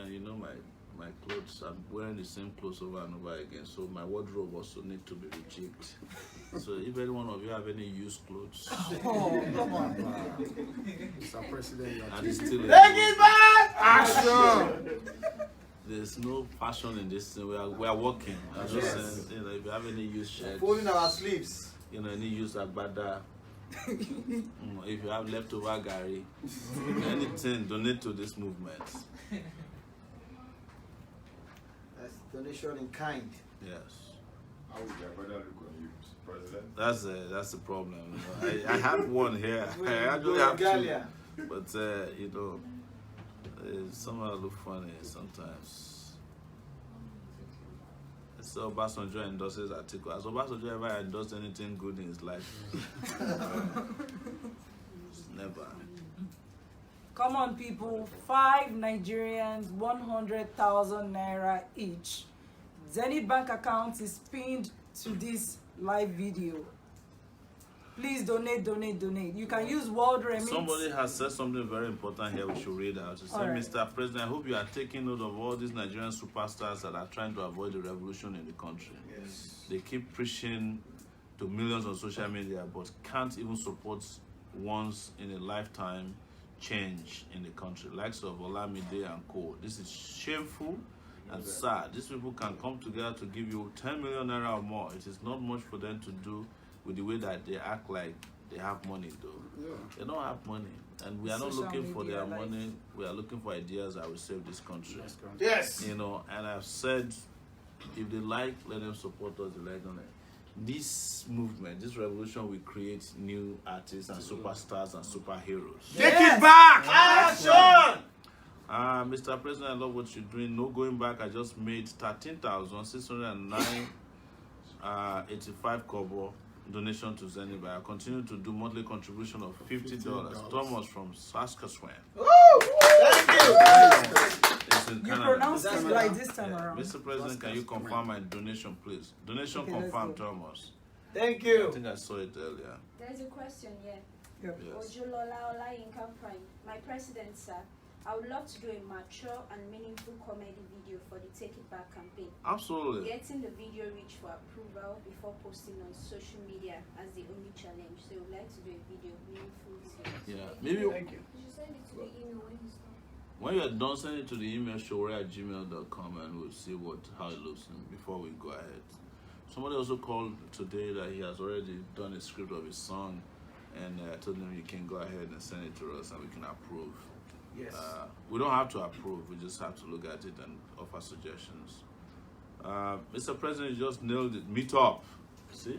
You know my clothes. I'm wearing the same clothes over and over again, so my wardrobe also need to be rejigged. So if any one of you have any used clothes, Oh, come on. Mr. President, and it's still Take it back! action! there's no fashion in this thing. We are working. I'm just saying, if you have any used shirts, Folding our sleeves. any used agbada, if you have leftover gari, anything, donate to this movement. That's donation in kind. Yes. How would your brother look on you, President? That's the problem. I have one here. I actually have Galia. two, but somehow look funny sometimes. So Obasanjo endorses Atiku. Has Obasanjo ever endorsed anything good in his life? Never. Come on, people. 5 Nigerians, 100,000 naira each. Zenith Bank account is pinned to this live video. Please donate. You can use World Remit. Somebody has said something very important here we should read out. He said, All right. Mr. President, I hope you are taking note of all these Nigerian superstars that are trying to avoid the revolution in the country. Yes. They keep preaching to millions on social media, but can't even support once in a lifetime change in the country. Likes of Olamide and Co. This is shameful and sad. These people can come together to give you 10 million naira or more. It is not much for them to do with the way that they act like they have money, though. Yeah. They don't have money, and we are not Social looking for media their life. money. We are looking for ideas that will save this country. Yes. You know, and I've said, if they like, let them support us. They like, don't they? This movement, this revolution will create new artists and superstars and superheroes. Take it back. Action. Mr. President, I love what you're doing. No going back. I just made 13,609 85 kobo donation to Zenith Bank. I continue to do monthly contribution of $50. Thomas from Saskatchewan. Thank you. It's in You Canada. pronounce it right this time around. Mr. President, can you confirm my donation, please? Donation Okay, let's confirmed, go. Thomas. Thank I you. think I saw it earlier. There's a question here. Yep. Yes. Ojolola Olayinka Prime. My president, sir, I would love to do a mature and meaningful comedy video for the Take It Back campaign. Absolutely. Getting the video reach for approval before posting on social media as the only challenge. So we'd like to do a video meaningful video. Yeah. Maybe Thank you. You should send it to the email when you start. when you're done, send it to the email sowore@gmail.com and we'll see how it looks before we go ahead. Somebody also called today that he has already done a script of his song, and I told him you can go ahead and send it to us and we can approve. Yes. We don't have to approve, we just have to look at it and offer suggestions. Mr. President, you just nailed it. Meet up. See?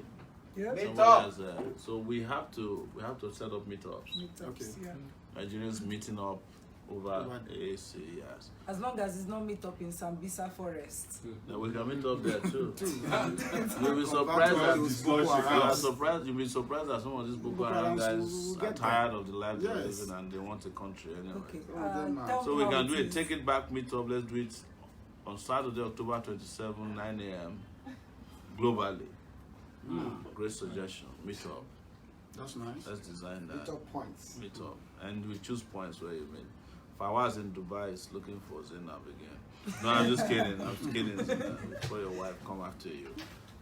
Yep. Meet Somebody up. has, so we have to set up meetups. Meetups, Okay. yeah. Nigerians meeting up over Over- AAC, yes. As long as it's not meet up in Sambisa Forest. Now we can meet up there too. You'll be Come surprised back to that all these Boko Harams. you'll be surprised that some of these Boko Boko Haram Harams guys will are get tired of the life they're Yes. living and they want a country anyway. Okay. them out. Tell So me we how can do it a is. Take It Back meetup. Let's do it on Saturday, October 27, 9 a.m. globally. Great suggestion. Meetup. That's nice. Let's design that. Top points. Meetup. And we choose points where you meet. Fawaz in Dubai is looking for Zainab again. No, I'm just kidding. I'm just kidding. Before your wife come after you.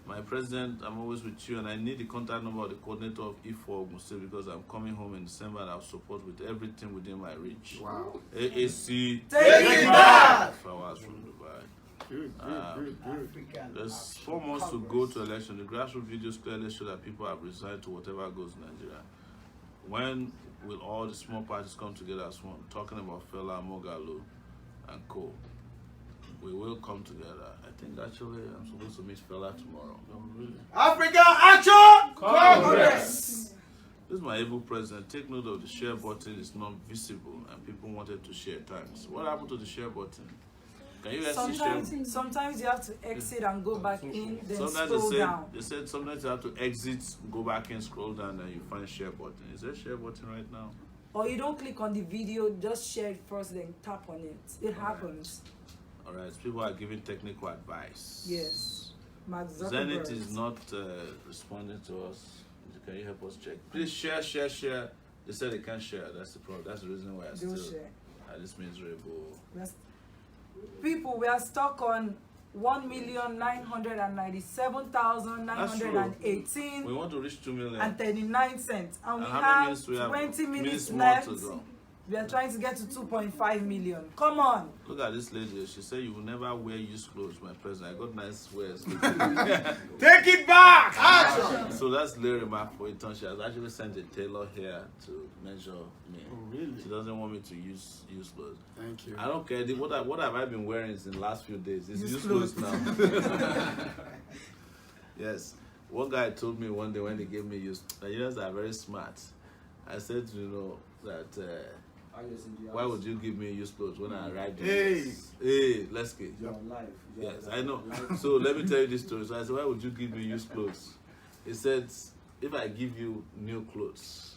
My president, I'm always with you, and I need the contact number of the coordinator of E4 Ogun State because I'm coming home in December and I'll support with everything within my reach. Wow. AAC. Take it back. Fawaz from Dubai. Good. African. There's 4 months to go to election. The grassroots videos clearly show that people have resigned to whatever goes in Nigeria. When will all the small parties come together as one? Talking about Fela, Mogalu, and Co. We will come together. I think actually I'm supposed to meet Fela tomorrow. Africa Action Congress. This is my able president. Take note of the share button is not visible and people wanted to share times. What happened to the share button? Can you guys see share? Sometimes you have to exit and go back in, then Sometimes scroll down. they said sometimes you have to exit, go back in, scroll down, and you find share button. Is there share button right now? Or you don't click on the video, just share it first, then tap on it. It happens. All right, people are giving technical advice. Yes. Mark Zuckerberg. Zenith is not responding to us. Can you help us check? Please share. They said they can't share. That's the problem. That's the reason why I Don't still share. this miserable. People, we are stuck on 1,997,918 We want to reach 2 million. and 39 cents, and we And how many have minutes we have? 20 minutes more left. to go. We are trying to get to 2.5 million. Come on. Look at this lady. She said you will never wear used clothes, my president. I got nice wears. Take it back. Action. So that's the remark for it. She has actually sent a tailor here to measure me. Oh, really? She doesn't want me to use clothes. Thank you. I don't care. What have I been wearing in the last few days? It's Used useless now. Yes. One guy told me one day when they gave me used. Nigerians are very smart. I said, that why would you give me used clothes when I arrived? Hey, let's get. You're alive. Yes, I know. So let me tell you this story. So I said, why would you give me used clothes? He said, if I give you new clothes,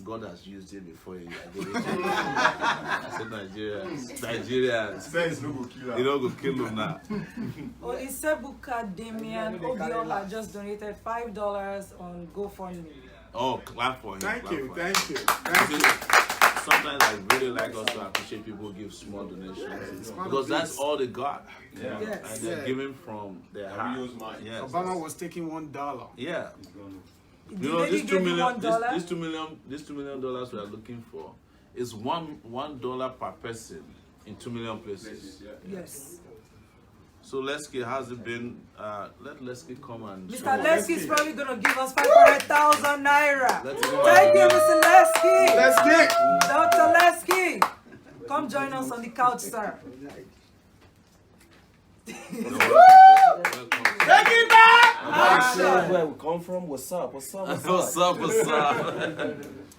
God has used it before you. I gave it to you. I said, Nigerians. Says no go kill her. You don't go kill them now. Olisebuka Damian Obio has just donated $5 on GoFundMe. Oh, clap for him. Thank clap you, for him. thank you, thank you. Sometimes I really like us to appreciate people who give small donations because that's all they got. Yeah. Yes. And they're giving from their heart. Yes. Obama was taking $1. Yeah. Did You know, they this give $2 you million, $1? this $2 million we are looking for is $1 per person in 2 million places. Yes. So Lesky, how's it been? Let Lesky come and show Mr. us. Lesky is probably gonna give us 500,000 naira. Let's go. Thank you, Mr. Lesky. Let's get. Dr. Lesky, come join us on the couch, sir. Take it back! Action. Where we come from? What's up? What's up? What's What's up? up? What's up?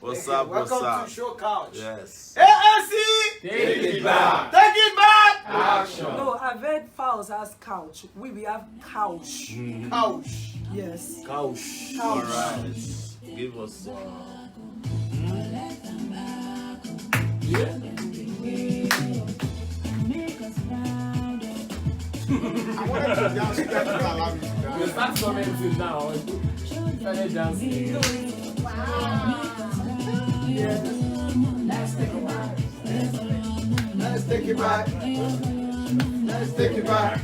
What's up? What's Welcome up? to Show Couch. Yes. AAC! Take it back. Take it back! Action. No, I've heard fowls as couch. We have couch. Ouch. Yes. Couch. All Couch. right. Give us. I wanted to dance. You guys don't allow me to dance. We start commenting now. Started dancing. Let's take it back. Let's take it back.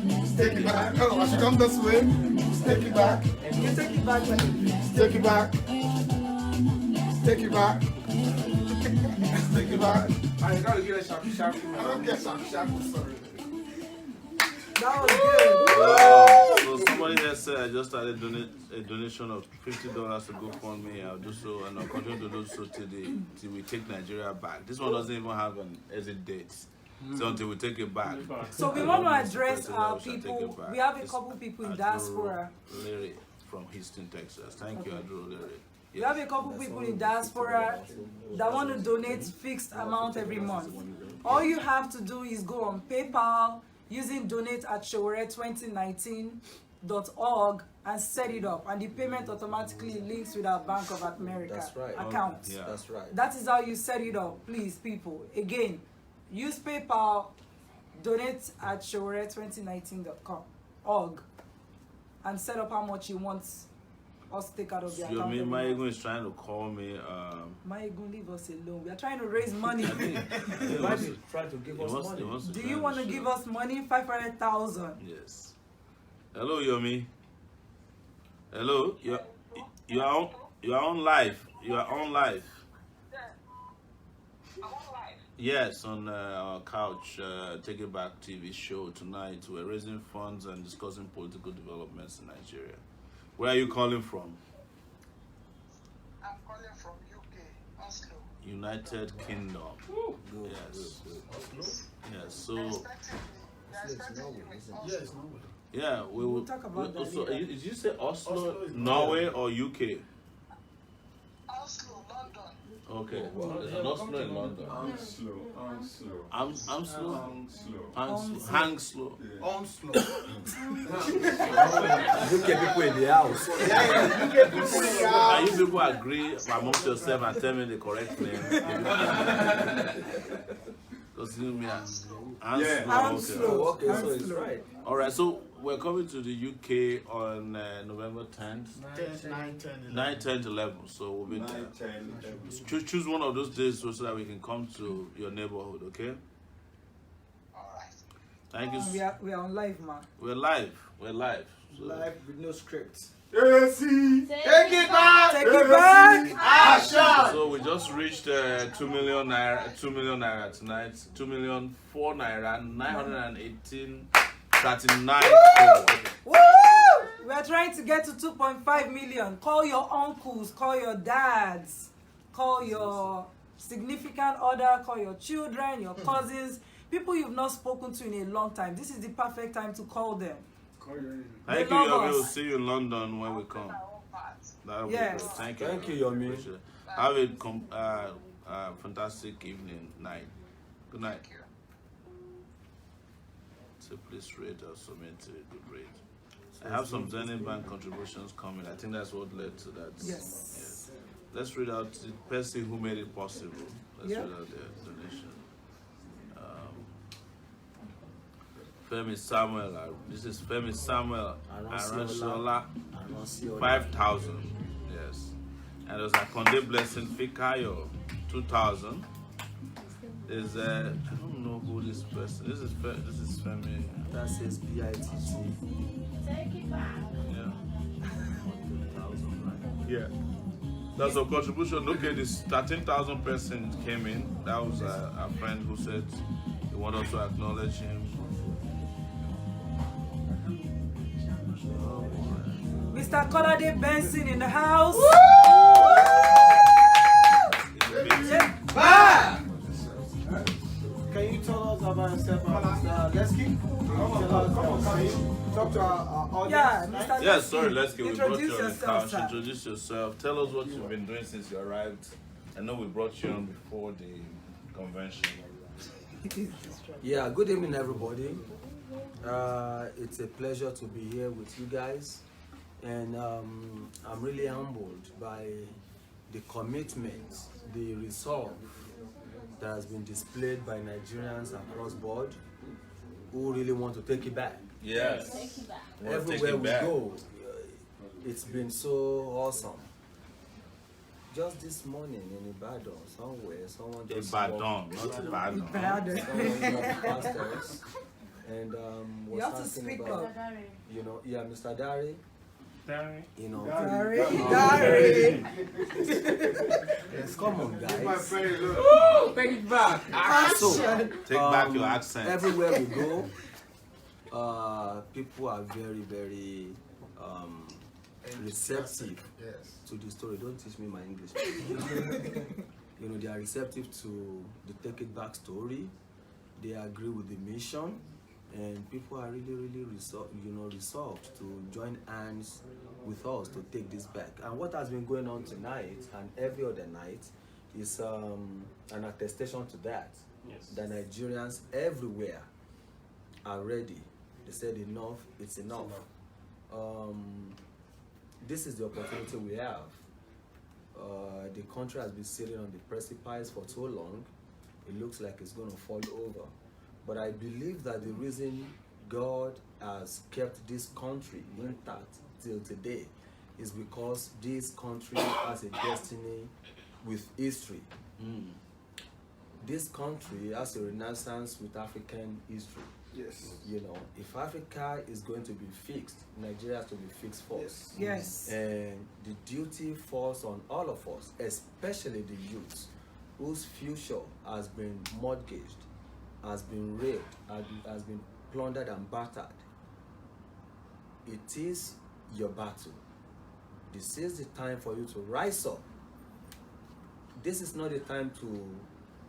Let's take it back. Oh, I should come this way. Let's take it back. You take it back. Take it back. Take it back. Take it back. I gotta get a sharp. I don't get some shackles, sorry. That was good. So somebody there said I just started a donation of $50 to GoFundMe. I'll do so, and I'll continue to do so till we take Nigeria back. This one doesn't even have an exit date. So until we take it back. So we want to address President, our we shall take people. it back. We have a It's couple people in Adro diaspora. Larry from Houston, Texas. Thank you, Adro Larry. We have a couple people in diaspora that want to donate fixed amount every month. All you have to do is go on PayPal using donate@Sowore2019.org and set it up, and the payment automatically links with our Bank of America That's right. account. Yeah. That's right. That is how you set it up, please, people. Again, use PayPal, donate@Sowore2019.org, and set up how much you want us to take out of the You account. mean every my month. ego is trying to call me? Maegun, leave us alone. We are trying to raise money. You might be trying to give us money. Do you want to give us money? 500,000. Yes. Hello, Yomi. Hello. You are on live. You are on live. Yes, on our couch, Takeitback TV show tonight. We're raising funds and discussing political developments in Nigeria. Where are you calling from? I'm calling from UK, Oslo. United Kingdom. Good, Yes. good, Yes. So Yes, yeah, we We'll will talk about that So, later. did you say Oslo, Oslo is Norway, or UK? Oslo, London. Okay. There's an Oslo in London. Hounslow. Hangslow. Onslow. UK people in the house. Are you people agree amongst yourself and tell me the correct name? Because you mean Hanslow. Okay, so it's right. All right, so we're coming to the UK on November 10th, 9, 10, 11. So we'll be there. Choose one of those days so that we can come to your neighborhood, okay? All right. Thank you. We are on live, man. We're live. We're live. So, Live with no script. Take it back. Take it back. Action. so we just reached 2 million naira tonight. 2,004 naira, 918.39. Woo! We are trying to get to 2.5 million. Call your uncles, call your dads, call your significant other, call your children, your cousins, people you've not spoken to in a long time. This is the perfect time to call them. Thank you, love Yomi. us. We'll see you in London when we come. That'll Yes. be great. Thank you. Thank you, Yomi. Appreciate it. Have a fantastic evening, night. Good night. So please rate or submit to a good rate. I have some Zenith Bank contributions coming. I think that's what led to that. Yes. Yeah. Let's read out the person who made it possible. Let's Yeah. read out their donation. Femi Samuel. This is Femi Samuel. Aranshola. 5,000. Yes. And there's a Conde Blessing Fikayo 2000. There's I don't know who this person. This is Femi. That says BITC. Yeah. Yeah. That's a contribution. Okay, this 13,000 person came in. That was a friend who said he wanted us to acknowledge him. Mr. Kolade Benson in the house. Can you tell us about yourself, let's keep? Talk to our audience. Yeah, Mr. Yes, sorry, let's get. We brought Introduce you on the yourself, couch. sir. Introduce yourself. Tell us what you've been doing since you arrived. I know we brought you on before the convention. Yeah, good evening, everybody. It's a pleasure to be here with you guys, and I'm really humbled by the commitment, the resolve that has been displayed by Nigerians across board who really want to take it back. Yes. Everywhere we go, it's been so awesome. Just this morning in Ibadan, somewhere, someone just Ibadan, not Ibadan. Someone got pastors, and You was have to talking speak about, up. you know, yeah, Mr. Dari, you know, Dari. yes, come on, guys. Take it back. So, Take back your accent. everywhere we go, people are very, very receptive to the story. Don't teach me my English. You know, they are receptive to the Take It Back story. They agree with the mission, and people are really resolved to join hands with us to take this back. And what has been going on tonight and every other night is an attestation to that. Yes. The Nigerians everywhere are ready. They said enough, it's enough. This is the opportunity we have. The country has been sitting on the precipice for so long, it looks like it's going to fall over. But I believe that the reason God has kept this country intact till today is because this country has a destiny with history. This country has a renaissance with African history. Yes. You know, if Africa is going to be fixed, Nigeria has to be fixed first. Yes. And the duty falls on all of us, especially the youth, whose future has been mortgaged, has been raped, has been plundered and battered. It is your battle. This is the time for you to rise up. This is not the time to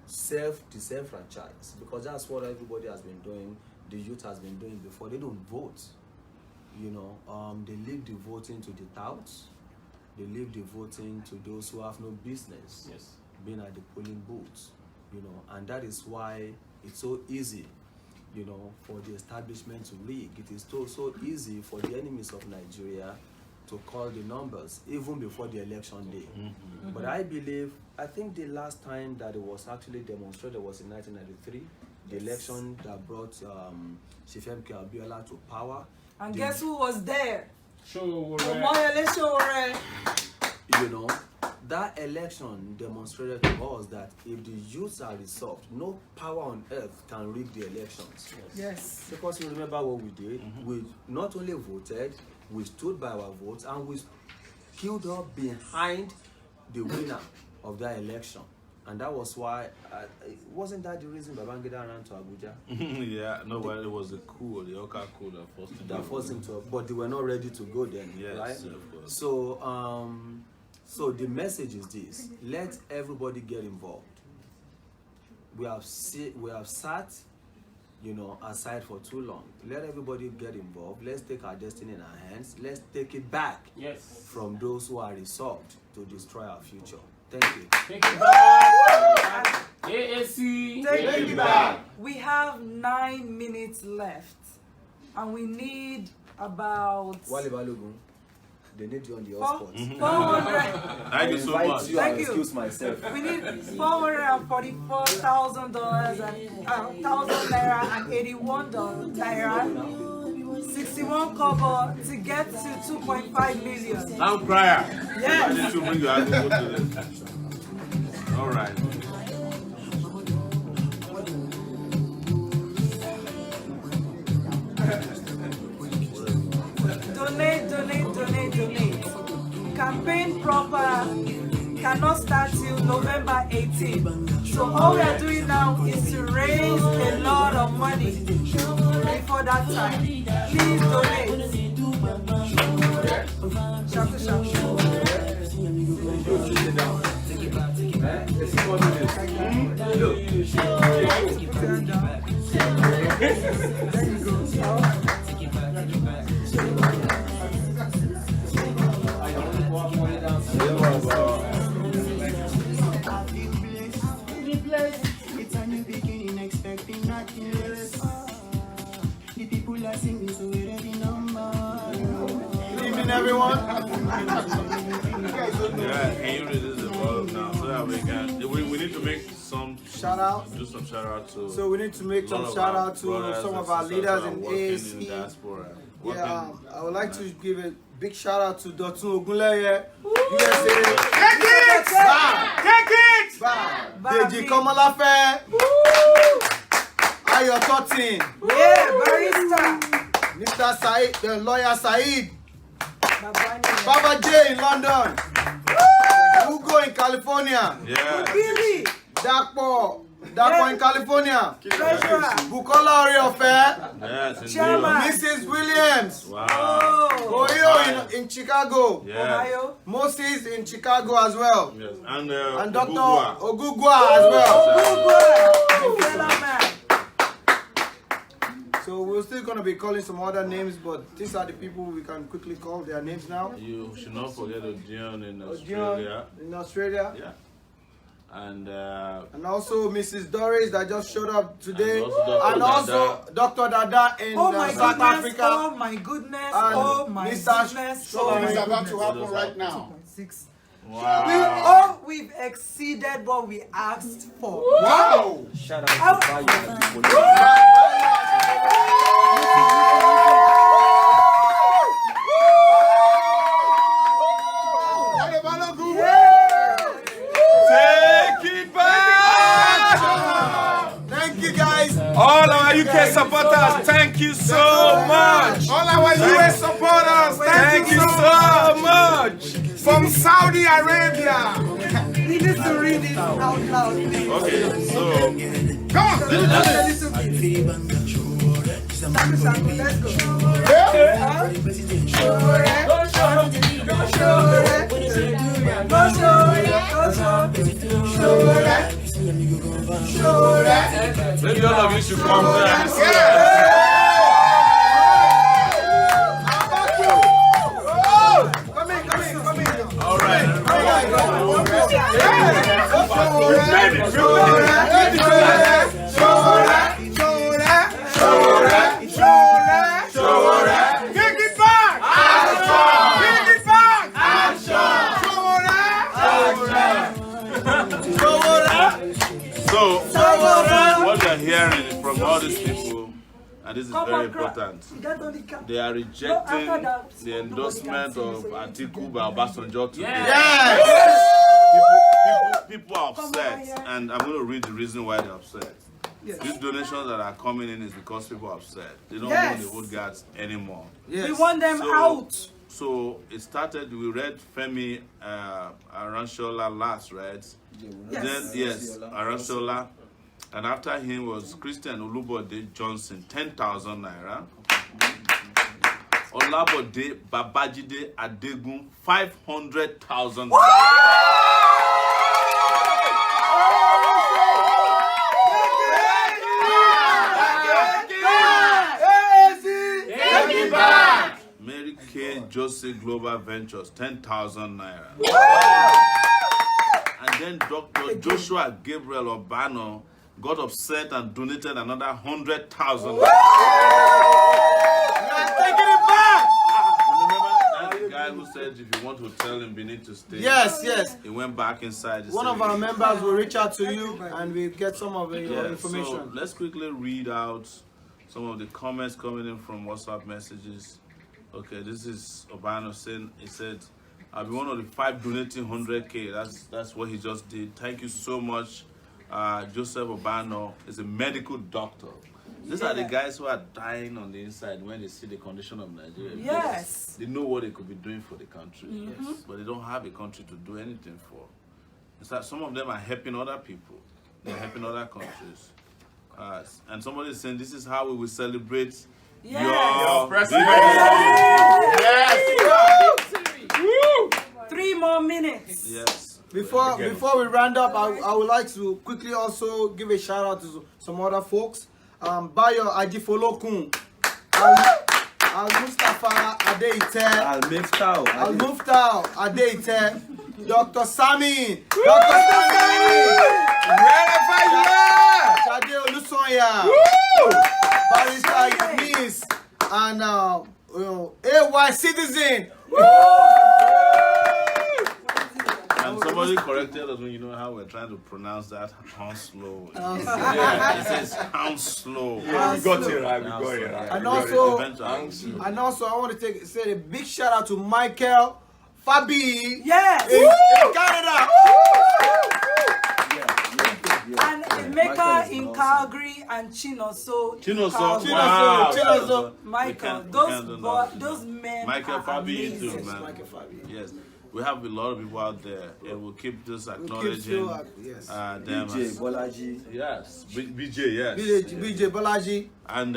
self-disenfranchise, because that's what everybody has been doing. The youth has been doing before. They don't vote. You know, they leave the voting to the touts. They leave the voting to those who have no business being at the polling booths. You know, and that is why it's so easy, you know, for the establishment to rig. It is so easy for the enemies of Nigeria to call the numbers even before the election day. But I think the last time that it was actually demonstrated was in 1993, the election that brought Shifemke Abiola to power. And guess who was there? Sowore. Sowore. You know, that election demonstrated to us that if the youths are resolved, no power on earth can rig the elections. Yes. Because you remember what we did? We not only voted, we stood by our votes, and we queued up behind the winner of that election. And that was why, wasn't that the reason Babangida ran to Abuja? Yeah, no, but it was the coup, the Oka coup that forced him. But they were not ready to go then, Yes, right? of course. So the message is this: let everybody get involved. We have sat, you know, aside for too long. Let everybody get involved. Let's take our destiny in our hands. Let's take it back from those who are resolved to destroy our future. Thank you. Take it back. AAC. Take it back. We have 9 minutes left, and we need about Wale Balogun, they need you on the hotspot. 400. Thank you so much. Thank you. Excuse myself. We need $444,000 and $1,000 naira and $81 naira. 61 kobo to get to 2.5 million. Now crier. Yes. I need to bring your agogo to this. All right. Donate. Campaign proper cannot start till November 18th. So all we are doing now is to raise a lot of money before that time. Please donate. Shaku. It's a new beginning, expecting nothing less. The people are singing, so we're ready number. Good evening, everyone. Yeah, can you read this above now so that we can? We need to make some Shout out. Do some shout out to. So we need to make some shout out to some of our leaders in AAC. In diaspora. Yeah, I would like to give a big shout out to Dotun Ogunleye, USA. Take it! Take it! Deji Komolafe. Ayo Totin. Yeah, barista. Mr. Said, the lawyer Said. Babani. Baba J in London. Hugo in California. Yeah. Billy. Dakpo in California. Treasurer. Bukola Oriofe. Yes, in Chairman. Mrs. Williams. Wow. Oyo in Chicago. Yes. Ohio. Moses in Chicago as well. Yes. And Dr. Ogugwa as well. So we're still going to be calling some other names, but these are the people we can quickly call their names now. You should not forget Odeon in Odeon Australia. in Australia. Yeah. And also Mrs. Doris that just showed up today. And also Dr. Dada in South Africa. Oh my goodness. And Oh my goodness. So Oh it's my about goodness. to happen right now. 2.6. wow. We've exceeded what we asked for. Wow! Shout out to people. Take it back! Thank you guys. All our UK supporters, thank you so much. All our US supporters, Thank you so much. from Saudi Arabia. We need to read it out loud. Please. Okay, so Come on. Let's go. maybe all of you should come there. All right. Take it back! Take it back! So what they're hearing from all these people, and this is very important, they are rejecting the endorsement of Atiku by Obasanjo today. Yes! People are upset, and I'm going to read the reason why they're upset. Yes. These donations that are coming in is because people are upset. They don't Yes. want the old guards anymore. We want them out. So it started, we read Femi Aranshola last, right? Yes. Then, Aranshola. And after him was Christian Olubode Johnson, 10,000 naira. Olabode Babajide Adegun, 500,000 naira. Mary K. Joseph Global Ventures, 10,000 naira. And then Dr. Joshua Gabriel Obano got upset and donated another 100,000. We are taking it back! Remember that guy who said if you want to tell him Benin to stay? Yes, yes. He went back inside. One of our members will reach out to you and we'll get some of your information. So let's quickly read out some of the comments coming in from WhatsApp messages. Okay, this is Obano saying, he said, I'll be one of the 5 donating 100K. That's what he just did. Thank you so much. Joseph Obano is a medical doctor. These are the guys who are dying on the inside when they see the condition of Nigeria. Yes. They know what they could be doing for the country, but they don't have a country to do anything for. It's like some of them are helping other people. They're helping other countries. And somebody is saying, this is how we will celebrate your president. Yes. 3 more minutes. Yes. Before we round up, I would like to quickly also give a shout out to some other folks. Bayo Ajifolokun, Al Mustafa Adeite, Al Muftau Adeite, Dr. Sami, Wherever you are. Shade Olusonya, Barrister Miss, and AY Citizen. And somebody corrected us when you know how we're trying to pronounce that Hounslow. Yeah, it says Hounslow. Yeah, we got it right. We got it right. And also, I want to say a big shout out to Michael Fabi. Yes. In Canada. And Emeka in Calgary and Chinoso. Chinoso. Michael, those men. Michael Fabi amazing. too, man. Michael Fabi. Yes. We have a lot of people out there, and we'll keep this acknowledging them. BJ Bolaji. Yes, BJ, yes. BJ Bolaji. And,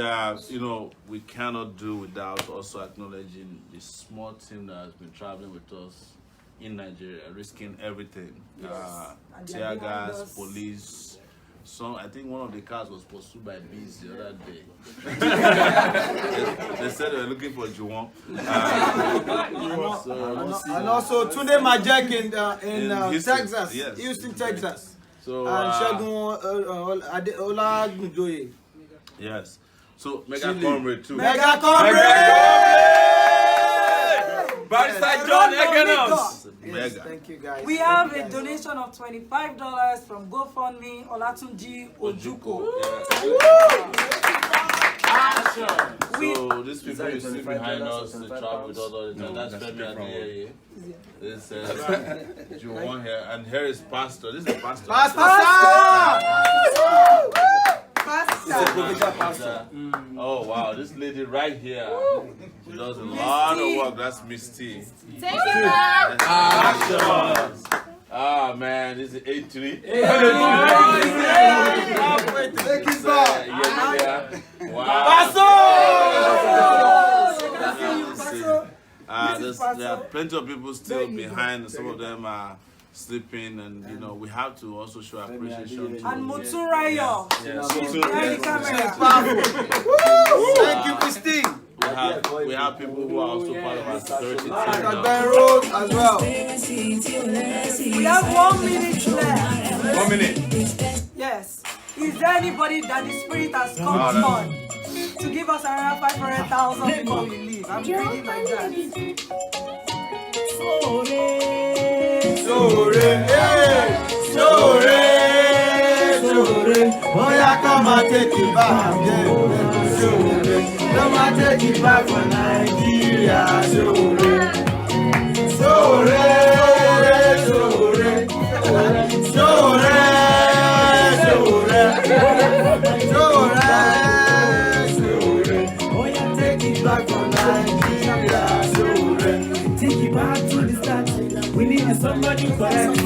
you know, we cannot do without also acknowledging the small team that has been traveling with us in Nigeria, risking everything. Tear gas, police. I think one of the cars was pursued by bees the other day. They said they were looking for Juwon. And also Tunde Majek in Texas, yes. Houston, Texas. So, and Shagun Olagunjoye. Yes. So Mega Comrade too. Mega Comrade! Barrister John Egenos. Yes, thank you guys. We have a donation of $25 from GoFundMe Olatunji Ojuko. So these people you see behind us, they travel with us all the time. That's Femi Adeyeye. This Juwon here, and here is Pastor. This is Pastor. Pastor! Oh wow, this lady right here, she does a lot of work. That's Miss T. Take it back. Actions. Ah man, this is 8-3. Take it back. Wow. There are plenty of people still behind. Some of them are sleeping, and you know we have to also show appreciation to and Muturayo. Yes. Thank you, Christine. We have people who are also part of our security team now. Road as well. We have 1 minute left. 1 minute. Yes. Is there anybody that the spirit has come on to give us around 500,000 before we leave? I'm reading like that. Sowore. Oya, come and take it back. Sowore. Come and take it back for Nigeria. Sowore. Oya, take it back for Nigeria. Sowore. Take it back to the start. We need somebody correct.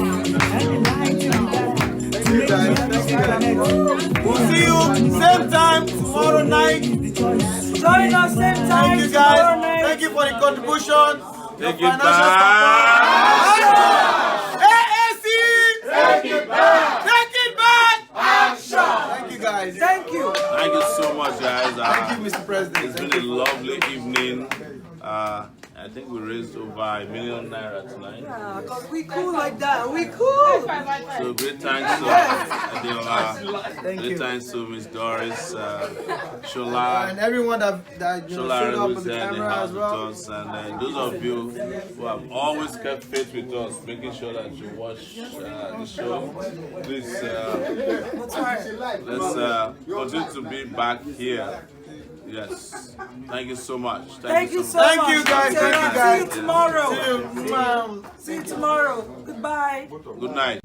We'll see you same time tomorrow night. Join us same time. Thank you guys. Thank you for the contribution. Take your it back. AAC. Take it back. Take it back. Action. Thank you guys. Thank you. Thank you so much, guys. Thank you, Mr. President. It's been a lovely evening. I think we raised over $1 million tonight. Yeah, because we cool like that. We cool. So great thanks to Adiola. Great thanks to Miss Doris, Shola. And everyone that showed up on the camera as well. Us, and those of you who have always kept faith with us, making sure that you watch the show. Please, let's continue to be back here Yes. Thank you so much. Thank you so Thank much. you, guys. Thank you, guys. See you tomorrow. See you. See you tomorrow. Goodbye. Good night.